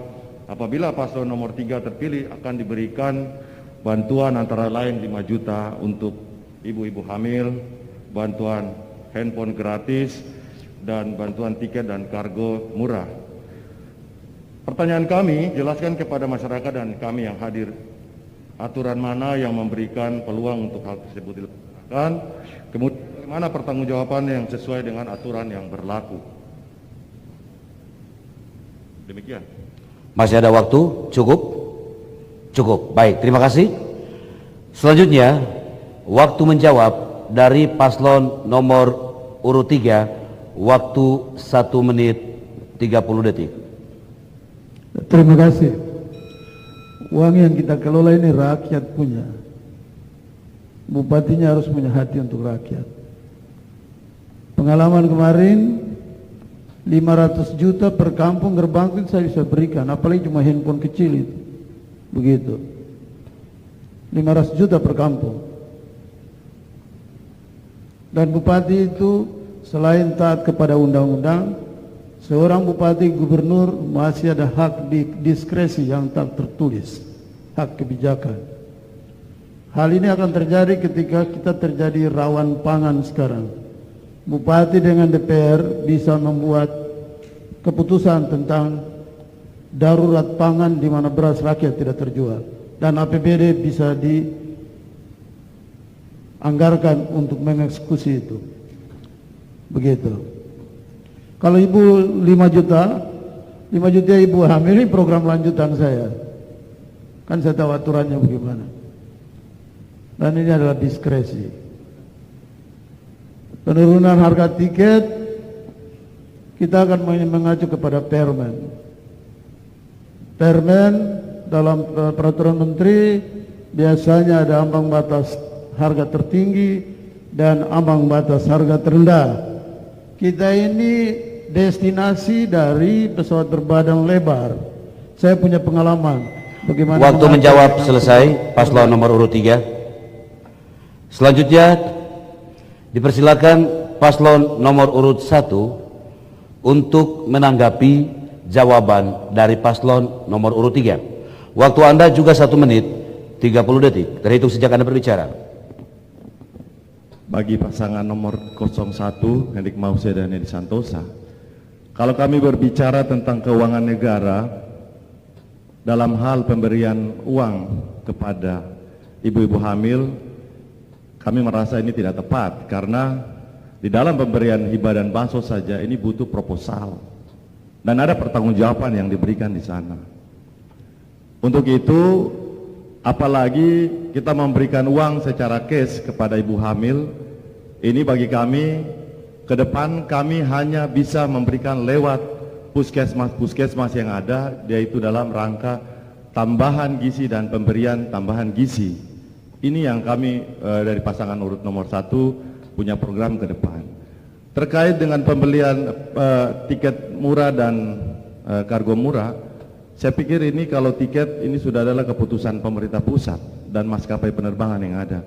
apabila paslon nomor 3 terpilih akan diberikan bantuan antara lain 5 juta untuk ibu-ibu hamil, bantuan handphone gratis, dan bantuan tiket dan kargo murah. Pertanyaan kami, jelaskan kepada masyarakat dan kami yang hadir, aturan mana yang memberikan peluang untuk hal tersebut dilakukan, kemudian bagaimana pertanggungjawaban yang sesuai dengan aturan yang berlaku. Demikian. Masih ada waktu? Cukup? Cukup. Baik, terima kasih. Selanjutnya, waktu menjawab dari paslon nomor urut 3, waktu 1 menit 30 detik. Terima kasih. Uang yang kita kelola ini rakyat punya. Bupatinya harus punya hati untuk rakyat. Pengalaman kemarin 500 juta per kampung gerbang itu saya bisa berikan, apalagi cuma handphone kecil itu. Begitu. 500 juta per kampung. Dan bupati itu selain taat kepada undang-undang, seorang bupati gubernur masih ada hak diskresi yang tak tertulis, hak kebijakan. Hal ini akan terjadi ketika kita terjadi rawan pangan sekarang. Bupati dengan DPR bisa membuat keputusan tentang darurat pangan di mana beras rakyat tidak terjual, dan APBD bisa dianggarkan untuk mengeksekusi itu. Begitu. Kalau ibu 5 juta ibu hamil, ini program lanjutan saya. Kan saya tahu aturannya bagaimana. Dan ini adalah diskresi. Penurunan harga tiket, kita akan mengacu kepada Permen. Permen dalam peraturan menteri biasanya ada ambang batas harga tertinggi dan ambang batas harga terendah. Kita ini destinasi dari pesawat berbadan lebar. Saya punya pengalaman bagaimana. Waktu menjawab selesai, paslon nomor urut 3. Selanjutnya dipersilakan paslon nomor urut 1 untuk menanggapi jawaban dari paslon nomor urut 3. Waktu Anda juga 1 menit 30 detik terhitung sejak Anda berbicara. Bagi pasangan nomor 01 Hendik Mause dan Edi Santosa, kalau kami berbicara tentang keuangan negara dalam hal pemberian uang kepada ibu-ibu hamil, kami merasa ini tidak tepat karena di dalam pemberian hibah dan bansos saja ini butuh proposal dan ada pertanggungjawaban yang diberikan di sana. Untuk itu, apalagi kita memberikan uang secara cash kepada ibu hamil, ini bagi kami ke depan kami hanya bisa memberikan lewat puskesmas yang ada, yaitu dalam rangka tambahan gizi dan pemberian tambahan gizi. Ini yang kami dari pasangan urut nomor 1 punya program ke depan. Terkait dengan pembelian tiket murah dan kargo murah, saya pikir ini kalau tiket ini sudah adalah keputusan pemerintah pusat dan maskapai penerbangan yang ada.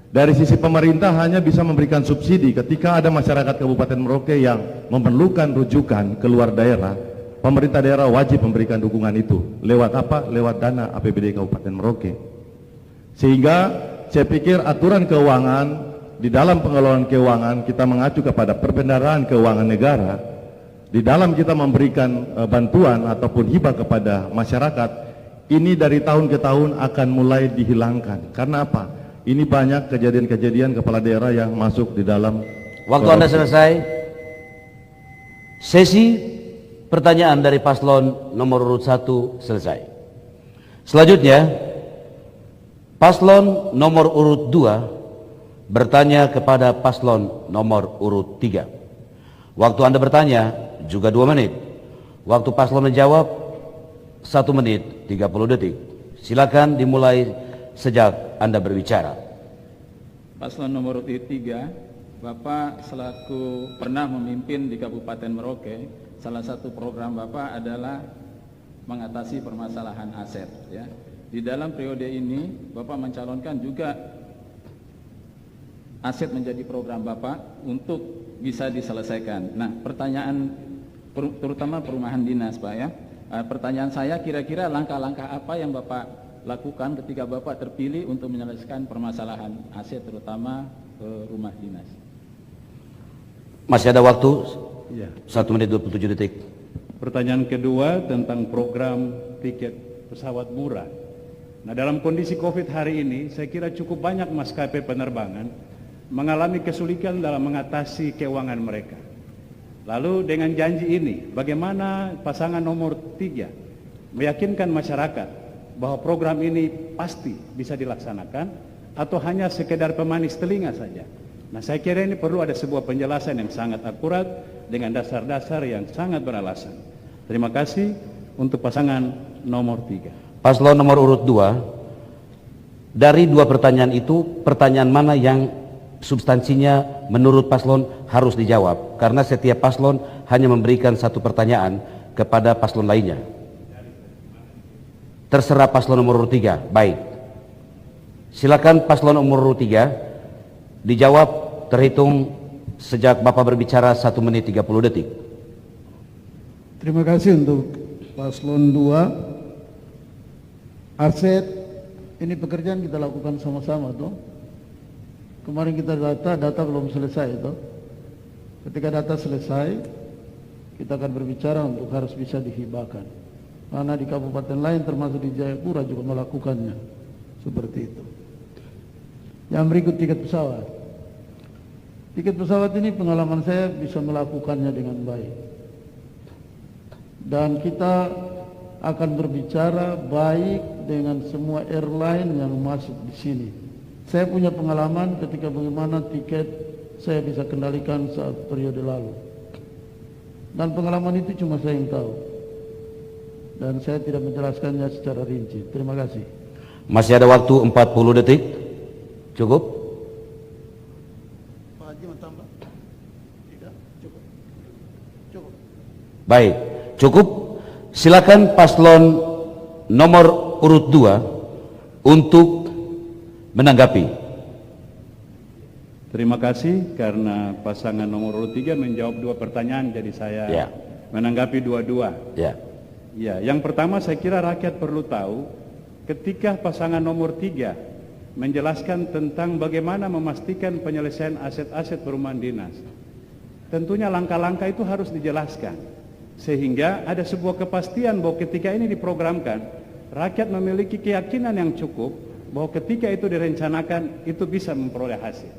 Dari sisi pemerintah hanya bisa memberikan subsidi ketika ada masyarakat Kabupaten Merauke yang memerlukan rujukan ke luar daerah. Pemerintah daerah wajib memberikan dukungan itu. Lewat apa? Lewat dana APBD Kabupaten Merauke. Sehingga saya pikir aturan keuangan, di dalam pengelolaan keuangan kita mengacu kepada perbendaharaan keuangan negara. Di dalam kita memberikan bantuan ataupun hibah kepada masyarakat, ini dari tahun ke tahun akan mulai dihilangkan. Karena apa? Ini banyak kejadian-kejadian kepala daerah yang masuk di dalam. Waktu Anda selesai. Sesi pertanyaan dari paslon nomor urut 1 selesai. Selanjutnya, Paslon nomor urut 2 bertanya kepada paslon nomor urut 3. Waktu Anda bertanya juga 2 menit. Waktu paslon menjawab 1 menit 30 detik. Silakan dimulai sejak Anda berbicara. Paslon nomor urut 3, Bapak selaku pernah memimpin di Kabupaten Merauke, salah satu program Bapak adalah mengatasi permasalahan aset, ya. Di dalam periode ini Bapak mencalonkan juga aset menjadi program Bapak untuk bisa diselesaikan. Nah, pertanyaan terutama perumahan dinas, Pak, ya. Pertanyaan saya, kira-kira langkah-langkah apa yang Bapak lakukan ketika Bapak terpilih untuk menyelesaikan permasalahan aset terutama rumah dinas? Masih ada waktu Ya. 1 menit 27 detik. Pertanyaan kedua tentang program tiket pesawat murah. Nah, dalam kondisi COVID hari ini, saya kira cukup banyak maskapai penerbangan mengalami kesulitan dalam mengatasi keuangan mereka. Lalu dengan janji ini, bagaimana pasangan nomor 3 meyakinkan masyarakat bahwa program ini pasti bisa dilaksanakan atau hanya sekedar pemanis telinga saja? Nah, saya kira ini perlu ada sebuah penjelasan yang sangat akurat dengan dasar-dasar yang sangat beralasan. Terima kasih untuk pasangan nomor 3. Paslon nomor urut 2, dari 2 pertanyaan itu, pertanyaan mana yang substansinya menurut paslon harus dijawab? Karena setiap paslon hanya memberikan 1 pertanyaan kepada paslon lainnya. Terserah paslon nomor urut 3. Baik. Silakan paslon nomor urut 3 dijawab terhitung sejak Bapak berbicara 1 menit 30 detik. Terima kasih untuk paslon 2. Aset ini pekerjaan kita lakukan sama-sama tuh. Kemarin kita data belum selesai itu. Ketika data selesai, kita akan berbicara untuk harus bisa dihibahkan. Karena di kabupaten lain termasuk di Jayapura juga melakukannya seperti itu. Yang berikut tiket pesawat. Tiket pesawat ini pengalaman saya bisa melakukannya dengan baik. Dan kita akan berbicara baik dengan semua airline yang masuk di sini. Saya punya pengalaman ketika bagaimana tiket saya bisa kendalikan saat periode lalu. Dan pengalaman itu cuma saya yang tahu. Dan saya tidak menjelaskannya secara rinci. Terima kasih. Masih ada waktu 40 detik. Cukup? Pak Haji mau tambah? Tidak, cukup. Cukup. Baik, cukup. Silakan paslon nomor urut 2 untuk menanggapi. Terima kasih karena pasangan nomor urut 3 menjawab 2 pertanyaan, jadi saya menanggapi dua-dua. Ya. Ya, yang pertama saya kira rakyat perlu tahu ketika pasangan nomor 3 menjelaskan tentang bagaimana memastikan penyelesaian aset-aset perumahan dinas. Tentunya langkah-langkah itu harus dijelaskan sehingga ada sebuah kepastian bahwa ketika ini diprogramkan, rakyat memiliki keyakinan yang cukup bahwa ketika itu direncanakan itu bisa memperoleh hasil.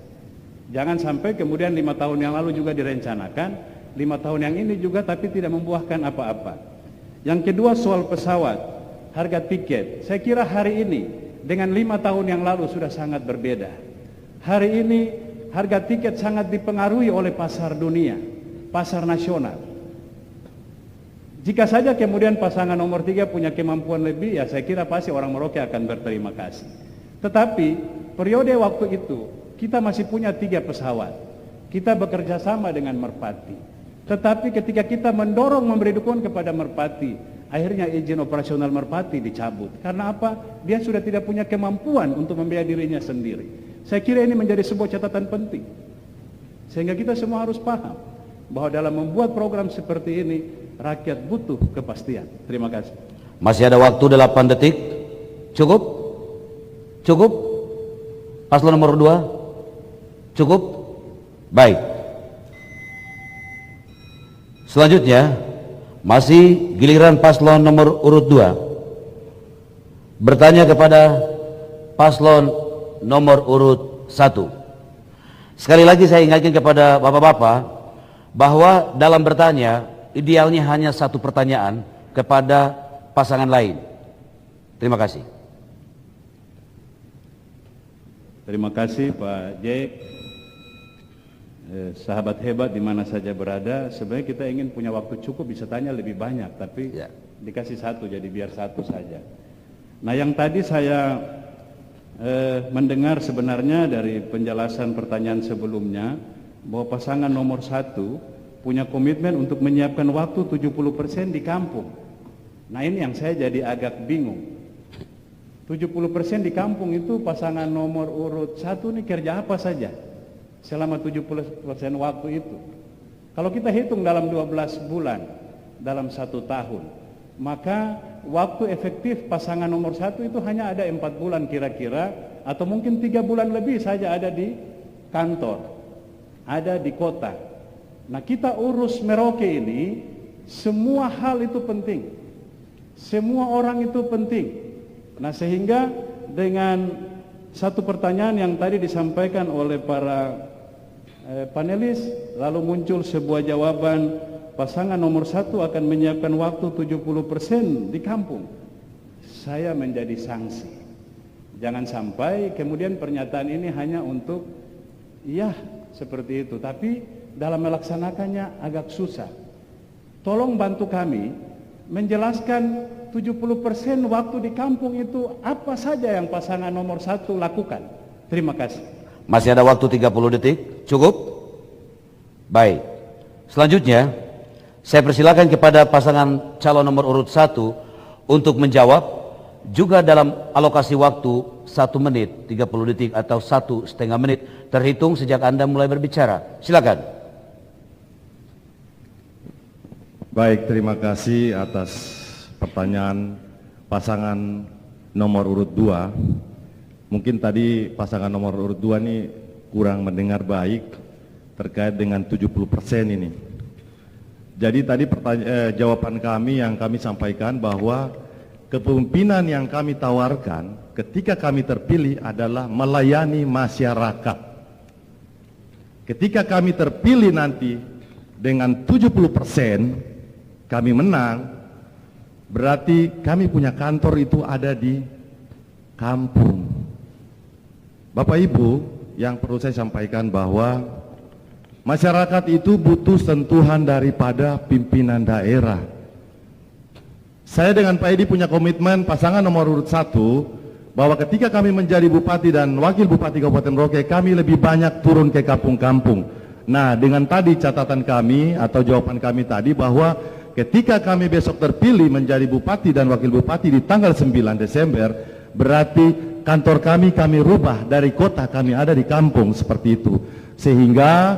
Jangan sampai kemudian 5 tahun yang lalu juga direncanakan, 5 tahun yang ini juga tapi tidak membuahkan apa-apa. Yang kedua soal pesawat, harga tiket. Saya kira hari ini dengan 5 tahun yang lalu sudah sangat berbeda. Hari ini harga tiket sangat dipengaruhi oleh pasar dunia, pasar nasional. Jika saja kemudian pasangan nomor 3 punya kemampuan lebih, ya saya kira pasti orang Merauke akan berterima kasih. Tetapi periode waktu itu kita masih punya 3 pesawat. Kita bekerja sama dengan Merpati. Tetapi ketika kita mendorong memberi dukungan kepada Merpati, akhirnya izin operasional Merpati dicabut. Karena apa? Dia sudah tidak punya kemampuan untuk membiayai dirinya sendiri. Saya kira ini menjadi sebuah catatan penting. Sehingga kita semua harus paham bahwa dalam membuat program seperti ini, rakyat butuh kepastian. Terima kasih. Masih ada waktu 8 detik. Cukup? Cukup? Paslon nomor 2? Cukup? Baik. Selanjutnya, masih giliran paslon nomor urut 2 bertanya kepada paslon nomor urut 1. Sekali lagi saya ingatkan kepada bapak-bapak bahwa dalam bertanya idealnya hanya 1 pertanyaan kepada pasangan lain. Terima kasih. Terima kasih Pak J. Sahabat hebat di mana saja berada. Sebenarnya kita ingin punya waktu cukup bisa tanya lebih banyak, tapi dikasih satu jadi biar satu saja. Nah, yang tadi saya mendengar sebenarnya dari penjelasan pertanyaan sebelumnya bahwa pasangan nomor 1 punya komitmen untuk menyiapkan waktu 70% di kampung. Nah, ini yang saya jadi agak bingung. 70% di kampung itu pasangan nomor urut 1 ini kerja apa saja selama 70% waktu itu. Kalau kita hitung dalam 12 bulan, dalam 1 tahun, maka waktu efektif pasangan nomor 1 itu hanya ada 4 bulan kira-kira, atau mungkin 3 bulan lebih saja ada di kantor, ada di kota. Nah, kita urus Merauke ini, semua hal itu penting, semua orang itu penting. Nah, sehingga dengan satu pertanyaan yang tadi disampaikan oleh para panelis, lalu muncul sebuah jawaban, pasangan nomor 1 akan menyiapkan waktu 70% di kampung. Saya menjadi sanksi. Jangan sampai kemudian pernyataan ini hanya untuk iya seperti itu, tapi dalam melaksanakannya agak susah. Tolong bantu kami menjelaskan 70% waktu di kampung itu apa saja yang pasangan nomor 1 lakukan. Terima kasih. Masih ada waktu 30 detik, cukup? Baik. Selanjutnya, saya persilakan kepada pasangan calon nomor urut 1 untuk menjawab juga dalam alokasi waktu 1 menit 30 detik atau 1,5 menit terhitung sejak Anda mulai berbicara. Silakan. Baik, terima kasih atas pertanyaan pasangan nomor urut 2. Mungkin tadi pasangan nomor urut 2 ini kurang mendengar baik terkait dengan 70% ini. Jadi tadi jawaban kami yang kami sampaikan bahwa kepemimpinan yang kami tawarkan ketika kami terpilih adalah melayani masyarakat. Ketika kami terpilih nanti dengan 70% kami menang, berarti kami punya kantor itu ada di kampung. Bapak Ibu, yang perlu saya sampaikan bahwa masyarakat itu butuh sentuhan daripada pimpinan daerah. Saya dengan Pak Edi punya komitmen pasangan nomor urut 1 bahwa ketika kami menjadi bupati dan wakil bupati Kabupaten Merauke, kami lebih banyak turun ke kampung-kampung. Nah, dengan tadi catatan kami atau jawaban kami tadi bahwa ketika kami besok terpilih menjadi bupati dan wakil bupati di tanggal 9 Desember, berarti kantor kami rubah dari kota, kami ada di kampung, seperti itu. Sehingga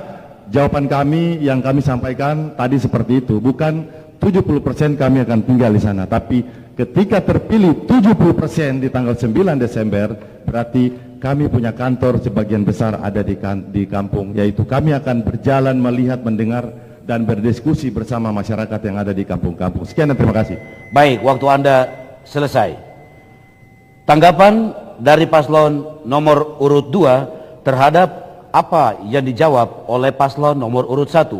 jawaban kami yang kami sampaikan tadi seperti itu, bukan 70% kami akan tinggal di sana, tapi ketika terpilih 70% di tanggal 9 Desember, berarti kami punya kantor sebagian besar ada di kampung, yaitu kami akan berjalan, melihat, mendengar, dan berdiskusi bersama masyarakat yang ada di kampung-kampung. Sekian dan terima kasih. Baik, waktu Anda selesai. Tanggapan dari paslon nomor urut 2 terhadap apa yang dijawab oleh paslon nomor urut 1.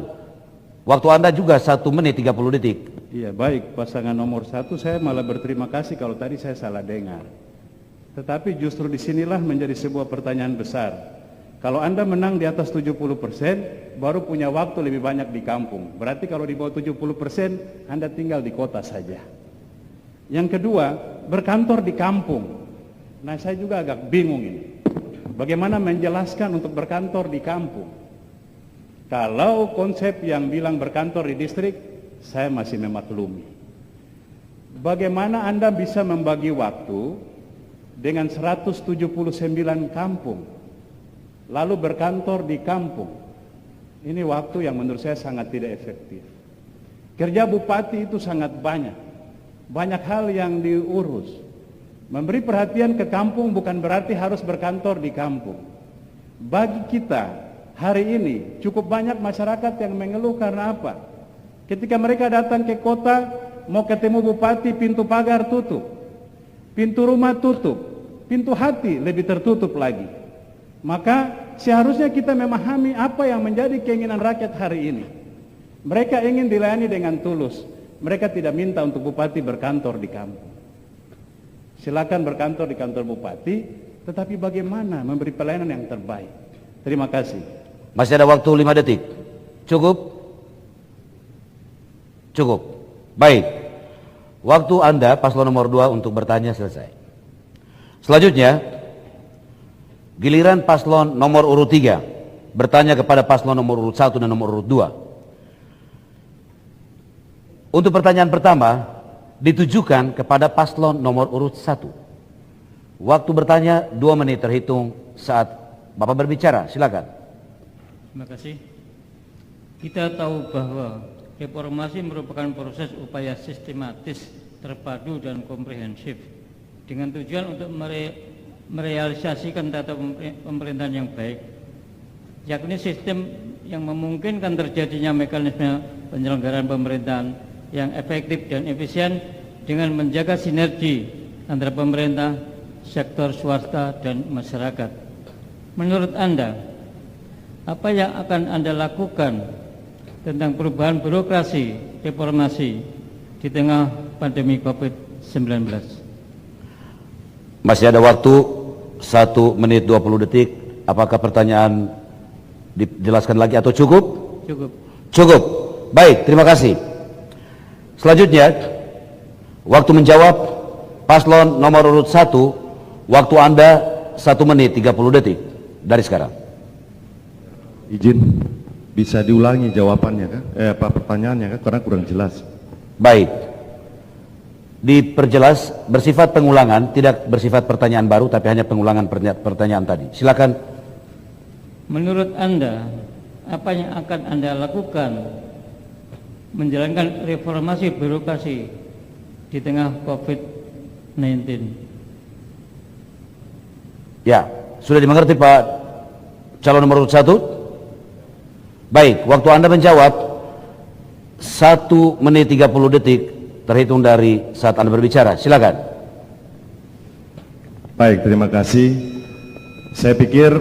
Waktu Anda juga 1 menit 30 detik. Iya, baik, pasangan nomor 1 saya malah berterima kasih kalau tadi saya salah dengar. Tetapi justru disinilah menjadi sebuah pertanyaan besar. Kalau Anda menang di atas 70%, baru punya waktu lebih banyak di kampung. Berarti kalau di bawah 70%, Anda tinggal di kota saja. Yang kedua, berkantor di kampung. Nah, saya juga agak bingung ini. Bagaimana menjelaskan untuk berkantor di kampung? Kalau konsep yang bilang berkantor di distrik, saya masih memaklumi. Bagaimana Anda bisa membagi waktu dengan 179 kampung, lalu berkantor di kampung? Ini waktu yang menurut saya sangat tidak efektif. Kerja bupati itu sangat banyak. Banyak hal yang diurus. Memberi perhatian ke kampung bukan berarti harus berkantor di kampung. Bagi kita, hari ini cukup banyak masyarakat yang mengeluh karena apa? Ketika mereka datang ke kota, mau ketemu bupati, pintu pagar tutup, pintu rumah tutup, pintu hati lebih tertutup lagi. Maka seharusnya kita memahami apa yang menjadi keinginan rakyat hari ini. Mereka ingin dilayani dengan tulus. Mereka tidak minta untuk bupati berkantor di kampung. Silakan berkantor di kantor bupati, tetapi bagaimana memberi pelayanan yang terbaik. Terima kasih. Masih ada waktu 5 detik. Cukup? Cukup. Baik. Waktu Anda paslon nomor 2 untuk bertanya selesai. Selanjutnya, giliran paslon nomor urut 3 bertanya kepada paslon nomor urut 1 dan nomor urut 2. Untuk pertanyaan pertama ditujukan kepada paslon nomor urut 1. Waktu bertanya 2 menit terhitung saat Bapak berbicara. Silakan. Terima kasih. Kita tahu bahwa reformasi merupakan proses upaya sistematis, terpadu dan komprehensif dengan tujuan untuk merealisasikan tata pemerintahan yang baik, yakni sistem yang memungkinkan terjadinya mekanisme penyelenggaraan pemerintahan yang efektif dan efisien dengan menjaga sinergi antara pemerintah, sektor swasta, dan masyarakat. Menurut Anda, apa yang akan Anda lakukan tentang perubahan birokrasi reformasi di tengah pandemi COVID-19? Masih ada waktu 1 menit 20 detik. Apakah pertanyaan dijelaskan lagi atau cukup? Cukup. Cukup. Baik, terima kasih. Selanjutnya, waktu menjawab paslon nomor urut 1, waktu Anda 1 menit 30 detik dari sekarang. Izin, bisa diulangi jawabannya kan? Pertanyaannya kan, karena kurang jelas. Baik. Diperjelas, bersifat pengulangan, tidak bersifat pertanyaan baru, tapi hanya pengulangan pertanyaan tadi. Silakan. Menurut Anda, apa yang akan Anda lakukan menjalankan reformasi birokrasi di tengah COVID-19? Ya, sudah dimengerti Pak calon nomor urut 1? Baik, waktu Anda menjawab 1 menit 30 detik terhitung dari saat Anda berbicara. Silakan. Baik, terima kasih. Saya pikir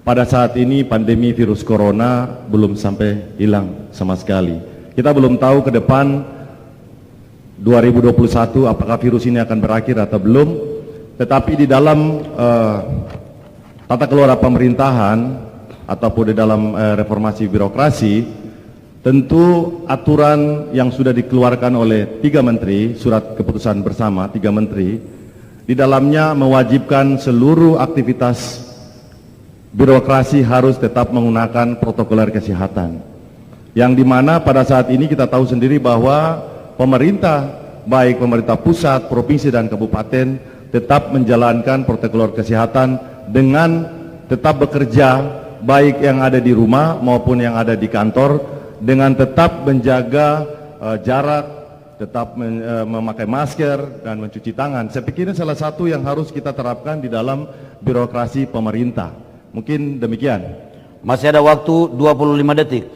pada saat ini pandemi virus corona belum sampai hilang sama sekali. Kita belum tahu ke depan 2021 apakah virus ini akan berakhir atau belum. Tetapi di dalam tata kelola pemerintahan ataupun di dalam reformasi birokrasi, tentu aturan yang sudah dikeluarkan oleh 3 menteri, surat keputusan bersama 3 menteri, di dalamnya mewajibkan seluruh aktivitas birokrasi harus tetap menggunakan protokol kesehatan. Yang dimana pada saat ini kita tahu sendiri bahwa pemerintah, baik pemerintah pusat, provinsi dan kabupaten tetap menjalankan protokol kesehatan dengan tetap bekerja, baik yang ada di rumah maupun yang ada di kantor, dengan tetap menjaga jarak, tetap memakai masker dan mencuci tangan. Saya pikir ini salah satu yang harus kita terapkan di dalam birokrasi pemerintah. Mungkin demikian. Masih ada waktu 25 detik.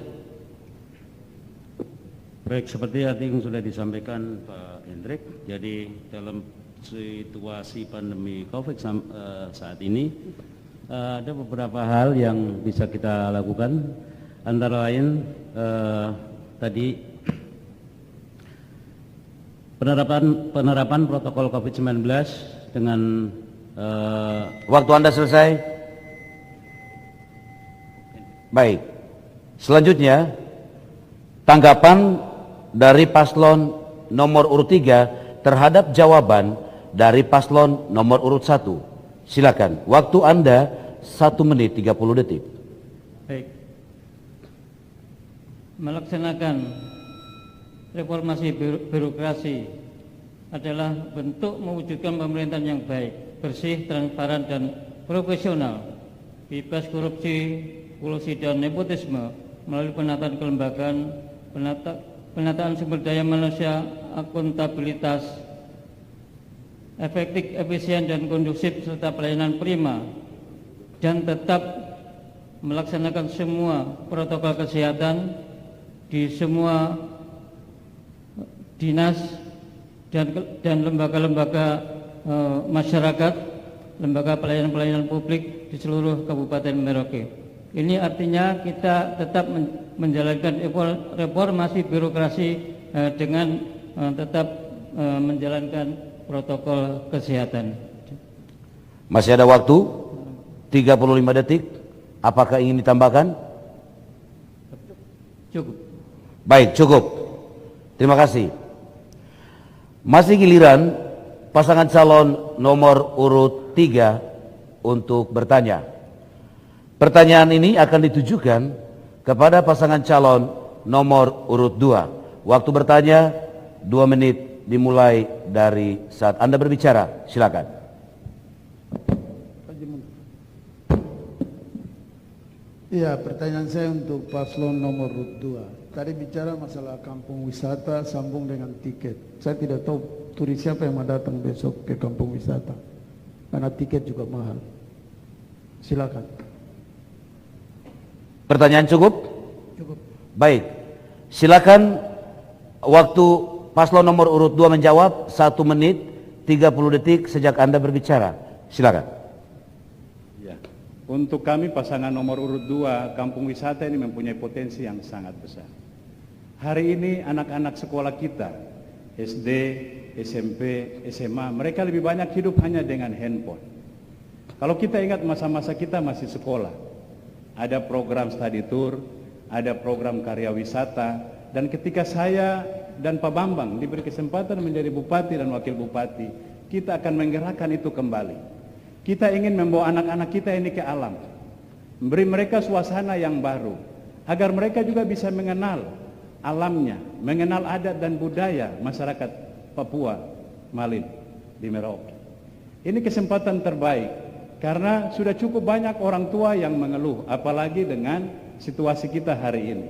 Baik, seperti yang sudah disampaikan Pak Hendrik, jadi dalam situasi pandemi COVID saat ini ada beberapa hal yang bisa kita lakukan, antara lain tadi penerapan protokol COVID-19 dengan Waktu Anda selesai. Baik. Selanjutnya tanggapan dari paslon nomor urut 3 terhadap jawaban dari paslon nomor urut 1. Silakan. Waktu Anda 1 menit 30 detik. Baik. Melaksanakan reformasi birokrasi adalah bentuk mewujudkan pemerintahan yang baik, bersih, transparan, dan profesional, bebas korupsi, kolusi, dan nepotisme melalui penataan kelembagaan, penataan sumber daya manusia, akuntabilitas, efektif, efisien, dan kondusif, serta pelayanan prima, dan tetap melaksanakan semua protokol kesehatan di semua dinas dan lembaga-lembaga masyarakat, lembaga pelayanan publik di seluruh Kabupaten Merauke. Ini artinya kita tetap menjalankan reformasi birokrasi dengan tetap menjalankan protokol kesehatan. Masih ada waktu 35 detik. Apakah ingin ditambahkan? Cukup. Baik, cukup. Terima kasih. Masih giliran pasangan calon nomor urut 3 untuk bertanya. Pertanyaan ini akan ditujukan kepada pasangan calon nomor urut 2. Waktu bertanya 2 menit dimulai dari saat Anda berbicara. Silakan. Iya, pertanyaan saya untuk paslon nomor urut 2. Tadi bicara masalah kampung wisata sambung dengan tiket. Saya tidak tahu turis siapa yang mau datang besok ke kampung wisata, karena tiket juga mahal. Silakan. Pertanyaan cukup? Cukup. Baik. Silakan waktu paslon nomor urut 2 menjawab 1 menit 30 detik sejak Anda berbicara. Silakan. Ya. Untuk kami pasangan nomor urut 2, kampung wisata ini mempunyai potensi yang sangat besar. Hari ini anak-anak sekolah kita, SD, SMP, SMA, mereka lebih banyak hidup hanya dengan handphone. Kalau kita ingat masa-masa kita masih sekolah, ada program study tour, ada program karya wisata, dan ketika saya dan Pak Bambang diberi kesempatan menjadi bupati dan wakil bupati, kita akan menggerakkan itu kembali. Kita ingin membawa anak-anak kita ini ke alam, memberi mereka suasana yang baru, agar mereka juga bisa mengenal alamnya, mengenal adat dan budaya masyarakat Papua, Malin, di Merauke. Ini kesempatan terbaik, karena sudah cukup banyak orang tua yang mengeluh, apalagi dengan situasi kita hari ini.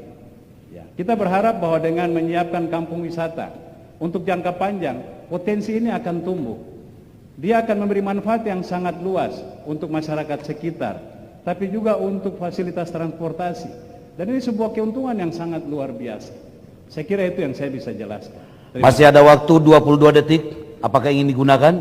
Ya, kita berharap bahwa dengan menyiapkan kampung wisata untuk jangka panjang, potensi ini akan tumbuh. Dia akan memberi manfaat yang sangat luas untuk masyarakat sekitar, tapi juga untuk fasilitas transportasi. Dan ini sebuah keuntungan yang sangat luar biasa. Saya kira itu yang saya bisa jelaskan. Masih ada waktu 22 detik. Apakah ingin digunakan?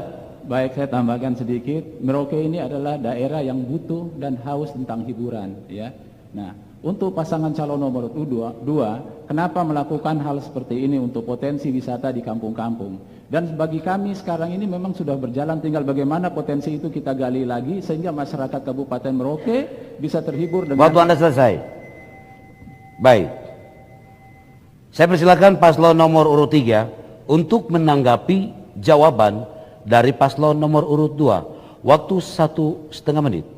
Baik, saya tambahkan sedikit. Merauke ini adalah daerah yang butuh dan haus tentang hiburan, ya. Nah, untuk pasangan calon nomor 2, kenapa melakukan hal seperti ini untuk potensi wisata di kampung-kampung? Dan bagi kami sekarang ini memang sudah berjalan, tinggal bagaimana potensi itu kita gali lagi sehingga masyarakat Kabupaten Merauke bisa terhibur dengan... Waktu Anda selesai. Baik. Saya persilakan paslon nomor urut 3 untuk menanggapi jawaban dari paslon nomor urut 2. Waktu 1,5 menit.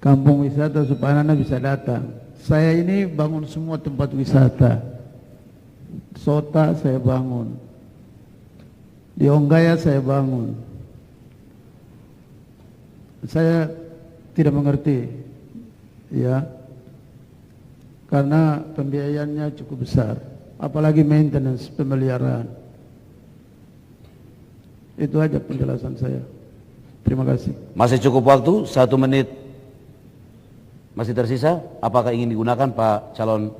Kampung wisata supaya anak bisa datang. Saya ini bangun semua tempat wisata. Sota saya bangun. Di Onggaya saya bangun. Saya tidak mengerti, ya, karena pembiayaannya cukup besar, apalagi maintenance, pemeliharaan. Itu aja penjelasan saya. Terima kasih. Masih cukup waktu 1 menit. Masih tersisa. Apakah ingin digunakan Pak calon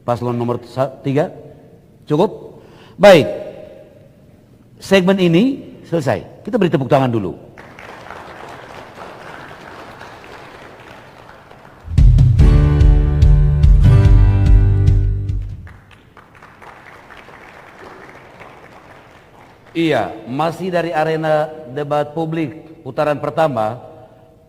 paslon nomor 3? Cukup? Baik. Segmen ini selesai. Kita beri tepuk tangan dulu. Iya, masih dari arena debat publik putaran pertama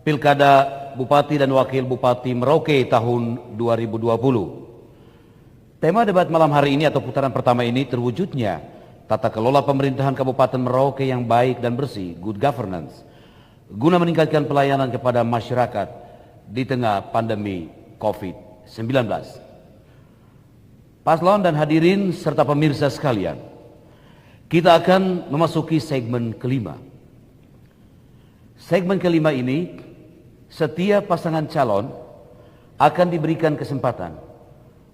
Pilkada Bupati dan Wakil Bupati Merauke tahun 2020. Tema debat malam hari ini atau putaran pertama ini terwujudnya tata kelola pemerintahan Kabupaten Merauke yang baik dan bersih, good governance, guna meningkatkan pelayanan kepada masyarakat di tengah pandemi COVID-19. Paslon dan hadirin serta pemirsa sekalian, kita akan memasuki segmen kelima. Segmen kelima ini, setiap pasangan calon akan diberikan kesempatan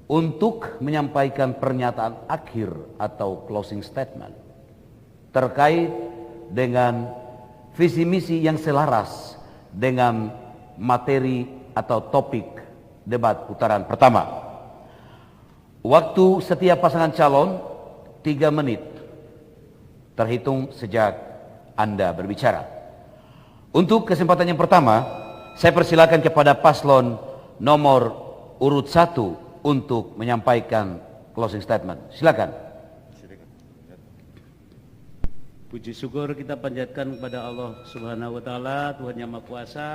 untuk menyampaikan pernyataan akhir atau closing statement terkait dengan visi misi yang selaras dengan materi atau topik debat putaran pertama. Waktu setiap pasangan calon 3 menit terhitung sejak Anda berbicara. Untuk kesempatan yang pertama, saya persilakan kepada paslon nomor urut 1 untuk menyampaikan closing statement. Silakan. Puji syukur kita panjatkan kepada Allah Subhanahu wa Ta'ala, Tuhan Yang Maha Kuasa,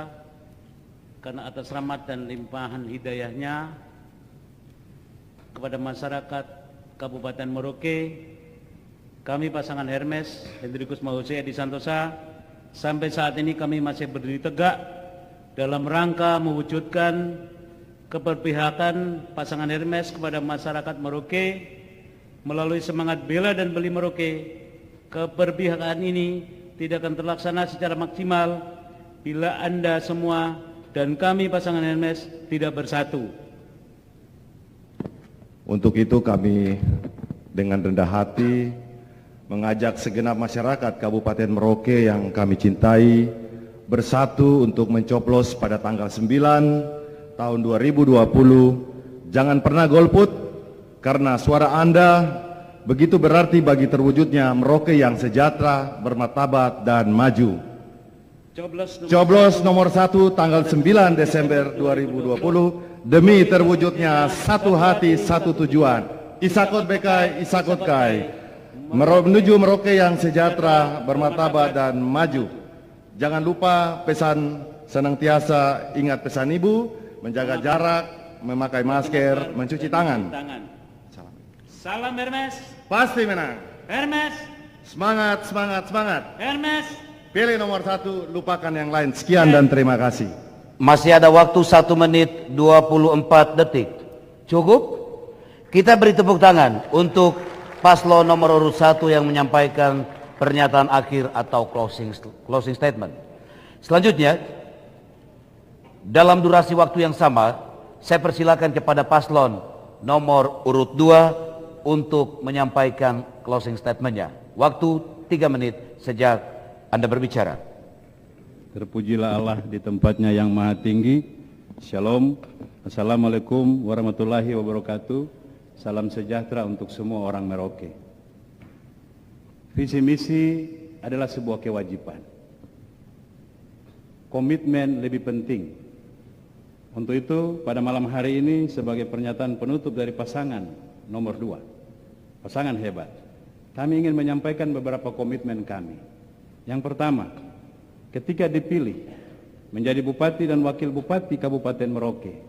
karena atas rahmat dan limpahan hidayahnya kepada masyarakat Kabupaten Merauke, kami pasangan Hermes Hendrikus Mahose Edi Santosa sampai saat ini kami masih berdiri tegak dalam rangka mewujudkan keberpihakan pasangan Hermes kepada masyarakat Merauke melalui semangat bela dan beli Merauke. Keberpihakan ini tidak akan terlaksana secara maksimal bila Anda semua dan kami pasangan Hermes tidak bersatu. Untuk itu kami dengan rendah hati mengajak segenap masyarakat Kabupaten Merauke yang kami cintai bersatu untuk mencoblos pada tanggal 9 tahun 2020. Jangan pernah golput karena suara Anda begitu berarti bagi terwujudnya Merauke yang sejahtera, bermartabat dan maju. Coblos nomor 1 tanggal 9 Desember 2020 demi terwujudnya satu hati satu tujuan. Isakot Bekai, Isakot Kai, menuju Merauke yang sejahtera, bermartabat dan maju. Jangan lupa pesan senantiasa ingat pesan Ibu, menjaga jarak, memakai masker, mencuci tangan. Salam Hermes. Pasti menang. Hermes. Semangat, semangat, semangat. Hermes. Pilih nomor 1, lupakan yang lain. Sekian dan terima kasih. Masih ada waktu 1 menit 24 detik. Cukup? Kita beri tepuk tangan untuk paslon nomor urut 1 yang menyampaikan pernyataan akhir atau closing statement. Selanjutnya, dalam durasi waktu yang sama, saya persilakan kepada paslon nomor urut 2 untuk menyampaikan closing statementnya. Waktu 3 menit sejak Anda berbicara. Terpujilah Allah di tempatnya yang maha tinggi. Shalom. Assalamualaikum warahmatullahi wabarakatuh. Salam sejahtera untuk semua orang Merauke. Visi misi adalah sebuah kewajiban. Komitmen lebih penting. Untuk itu pada malam hari ini sebagai pernyataan penutup dari pasangan nomor 2, pasangan hebat, kami ingin menyampaikan beberapa komitmen kami. Yang pertama, ketika dipilih menjadi Bupati dan Wakil Bupati Kabupaten Merauke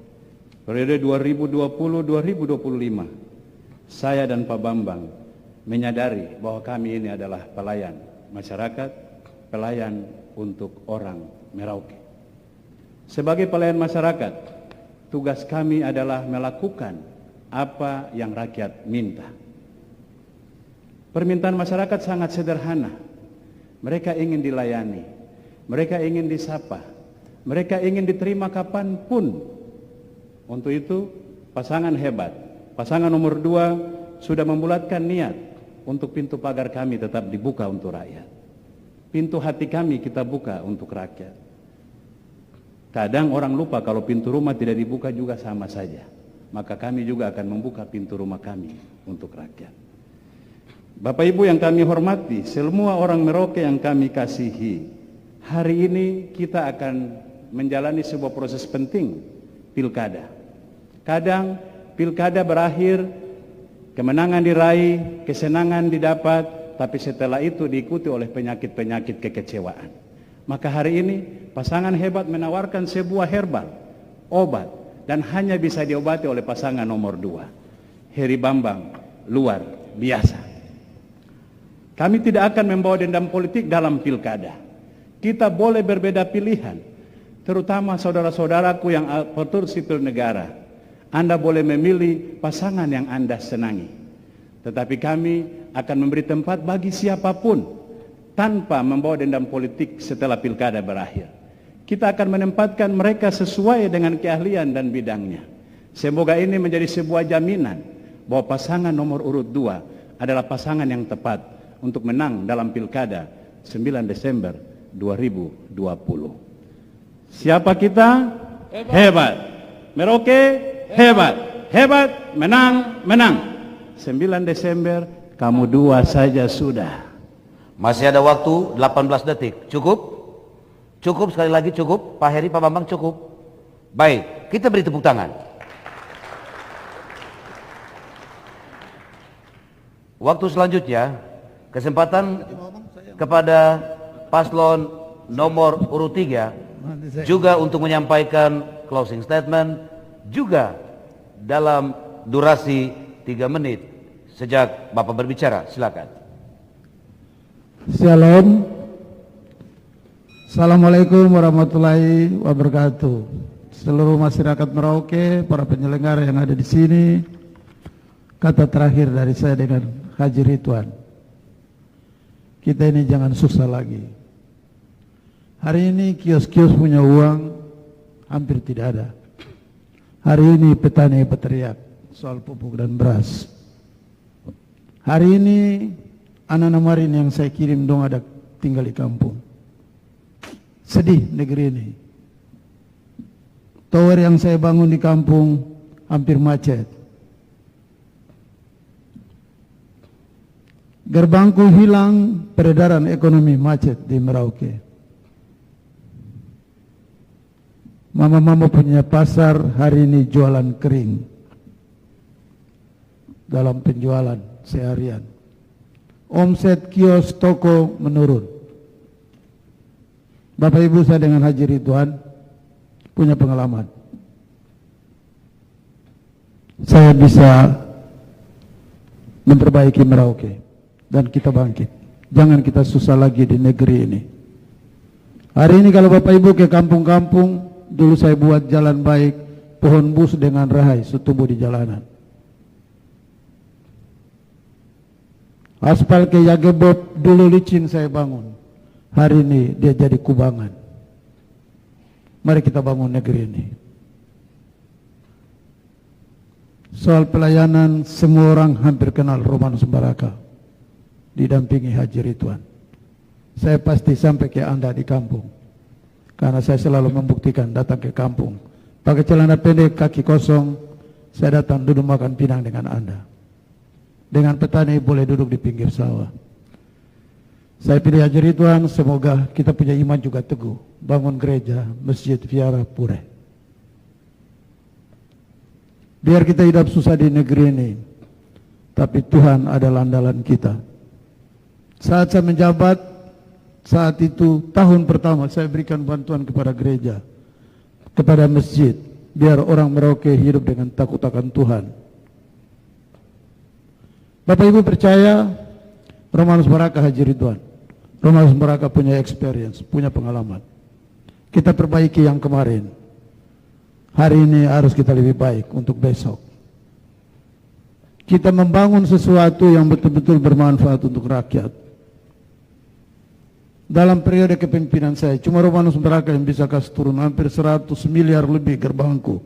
periode 2020-2025, saya dan Pak Bambang menyadari bahwa kami ini adalah pelayan masyarakat, pelayan untuk orang Merauke. Sebagai pelayan masyarakat, tugas kami adalah melakukan apa yang rakyat minta. Permintaan masyarakat sangat sederhana. Mereka ingin dilayani, mereka ingin disapa, mereka ingin diterima kapanpun. Untuk itu pasangan hebat, pasangan nomor 2 sudah membulatkan niat untuk pintu pagar kami tetap dibuka untuk rakyat. Pintu hati kami kita buka untuk rakyat. Kadang orang lupa kalau pintu rumah tidak dibuka juga sama saja. Maka kami juga akan membuka pintu rumah kami untuk rakyat. Bapak Ibu yang kami hormati, semua orang Merauke yang kami kasihi, hari ini kita akan menjalani sebuah proses penting, pilkada. Kadang pilkada berakhir, kemenangan diraih, kesenangan didapat, tapi setelah itu diikuti oleh penyakit-penyakit kekecewaan. Maka hari ini pasangan hebat menawarkan sebuah herbal, obat, dan hanya bisa diobati oleh pasangan nomor 2, Heri Bambang, luar biasa. Kami tidak akan membawa dendam politik dalam pilkada. Kita boleh berbeda pilihan, terutama saudara-saudaraku yang aparatur sipil negara. Anda boleh memilih pasangan yang Anda senangi. Tetapi kami akan memberi tempat bagi siapapun tanpa membawa dendam politik setelah pilkada berakhir. Kita akan menempatkan mereka sesuai dengan keahlian dan bidangnya. Semoga ini menjadi sebuah jaminan bahwa pasangan nomor urut 2 adalah pasangan yang tepat untuk menang dalam pilkada 9 Desember 2020. Siapa kita? Hebat. Merauke hebat. Hebat, menang, menang. 9 Desember, kamu 2 saja sudah. Masih ada waktu 18 detik. Cukup? Cukup, sekali lagi cukup. Pak Heri, Pak Bambang, cukup. Baik, kita beri tepuk tangan. Waktu selanjutnya, kesempatan kepada paslon nomor urut 3 juga untuk menyampaikan closing statement juga dalam durasi 3 menit sejak Bapak berbicara. Silakan. Shalom. Assalamualaikum warahmatullahi wabarakatuh. Seluruh masyarakat Merauke, para penyelenggara yang ada di sini, kata terakhir dari saya dengan Haji Ridwan, kita ini jangan susah lagi. Hari ini kios-kios punya uang hampir tidak ada. Hari ini petani berteriak soal pupuk dan beras. Hari ini anak-anak marin yang saya kirim dong ada tinggal di kampung. Sedih negeri ini. Tower yang saya bangun di kampung hampir macet. Gerbangku hilang, peredaran ekonomi macet di Merauke. Mama-mama punya pasar hari ini jualan kering dalam penjualan seharian. Omset kios toko menurun. Bapak Ibu, saya dengan Haji Ridwan punya pengalaman. Saya bisa memperbaiki Merauke dan kita bangkit. Jangan kita susah lagi di negeri ini. Hari ini kalau Bapak Ibu ke kampung-kampung, dulu saya buat jalan baik, pohon bus dengan rahai setumbuh di jalanan. Aspal ke Yagebob dulu licin saya bangun. Hari ini dia jadi kubangan. Mari kita bangun negeri ini. Soal pelayanan, semua orang hampir kenal Romanus Baraka, didampingi Haji Ridwan. Saya pasti sampai ke Anda di kampung, karena saya selalu membuktikan datang ke kampung. Pakai celana pendek, kaki kosong, saya datang duduk makan pinang dengan Anda. Dengan petani boleh duduk di pinggir sawah. Saya pilih Haji Ridwan, semoga kita punya iman juga teguh. Bangun gereja, masjid, vihara, pura. Biar kita hidup susah di negeri ini, tapi Tuhan adalah andalan kita. Saat saya menjabat, saat itu tahun pertama saya berikan bantuan kepada gereja, kepada masjid, biar orang Merauke hidup dengan takut akan Tuhan. Bapak Ibu percaya Romanus Baraka Haji Ridwan. Romanus Baraka punya experience, punya pengalaman. Kita perbaiki yang kemarin. Hari ini harus kita lebih baik untuk besok. Kita membangun sesuatu yang betul-betul bermanfaat untuk rakyat. Dalam periode kepemimpinan saya, cuma Romanus Baraka yang bisa kasih turun hampir 100 miliar lebih gerbangku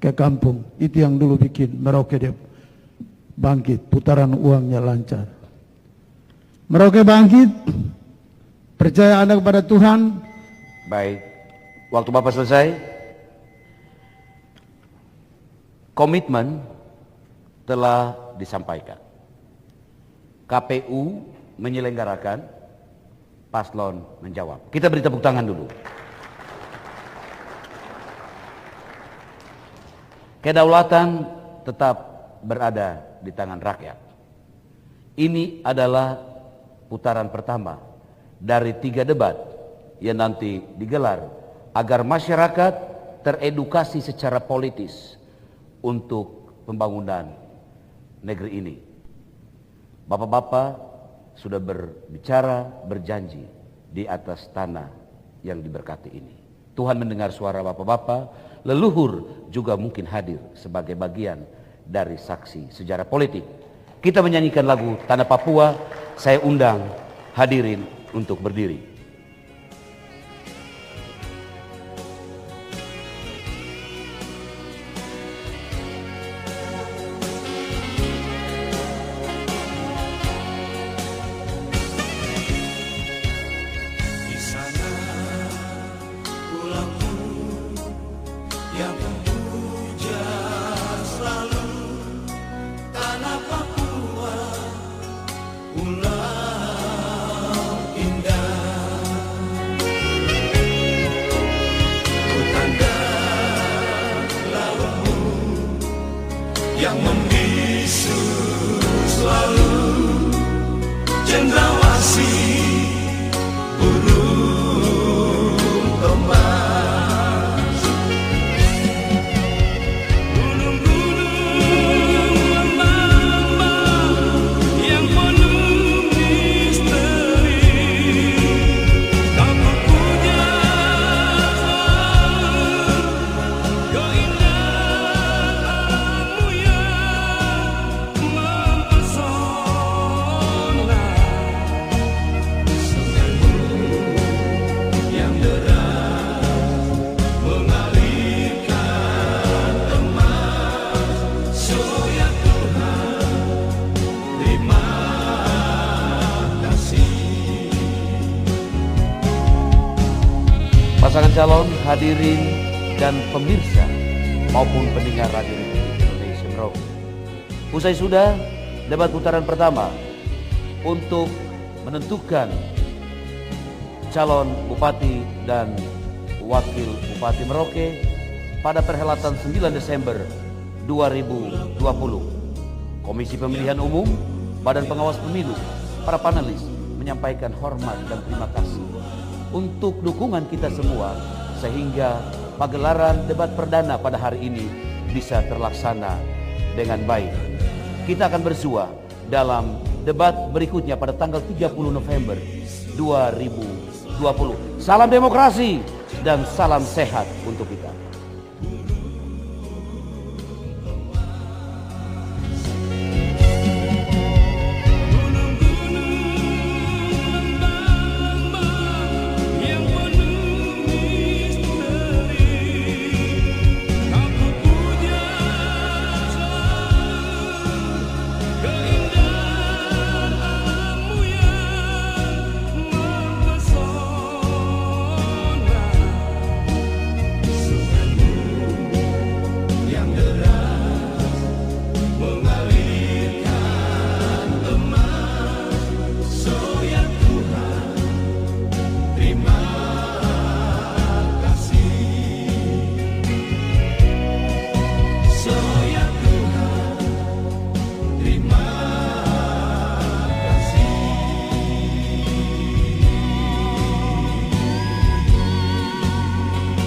ke kampung. Itu yang dulu bikin Merauke dia bangkit, putaran uangnya lancar. Merauke bangkit. Percaya Anda kepada Tuhan. Baik, waktu Bapak selesai. Komitmen telah disampaikan. KPU menyelenggarakan, paslon menjawab. Kita beri tepuk tangan dulu. Kedaulatan tetap berada di tangan rakyat. Ini adalah putaran pertama dari 3 debat yang nanti digelar agar masyarakat teredukasi secara politis untuk pembangunan negeri ini. Bapak-bapak sudah berbicara, berjanji di atas tanah yang diberkati ini. Tuhan mendengar suara bapak-bapak, leluhur juga mungkin hadir sebagai bagian dari saksi sejarah politik. Kita menyanyikan lagu Tanah Papua. Saya undang hadirin untuk berdiri. Yang membisu selalu cendrawasih calon, hadirin dan pemirsa maupun pendengar Radio Republik Indonesia Merauke. Usai sudah debat putaran pertama untuk menentukan calon Bupati dan Wakil Bupati Merauke pada perhelatan 9 Desember 2020. Komisi Pemilihan Umum, Badan Pengawas Pemilu, para panelis menyampaikan hormat dan terima kasih untuk dukungan kita semua sehingga pagelaran debat perdana pada hari ini bisa terlaksana dengan baik. Kita akan bersua dalam debat berikutnya pada tanggal 30 November 2020. Salam demokrasi dan salam sehat untuk kita.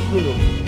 Dulu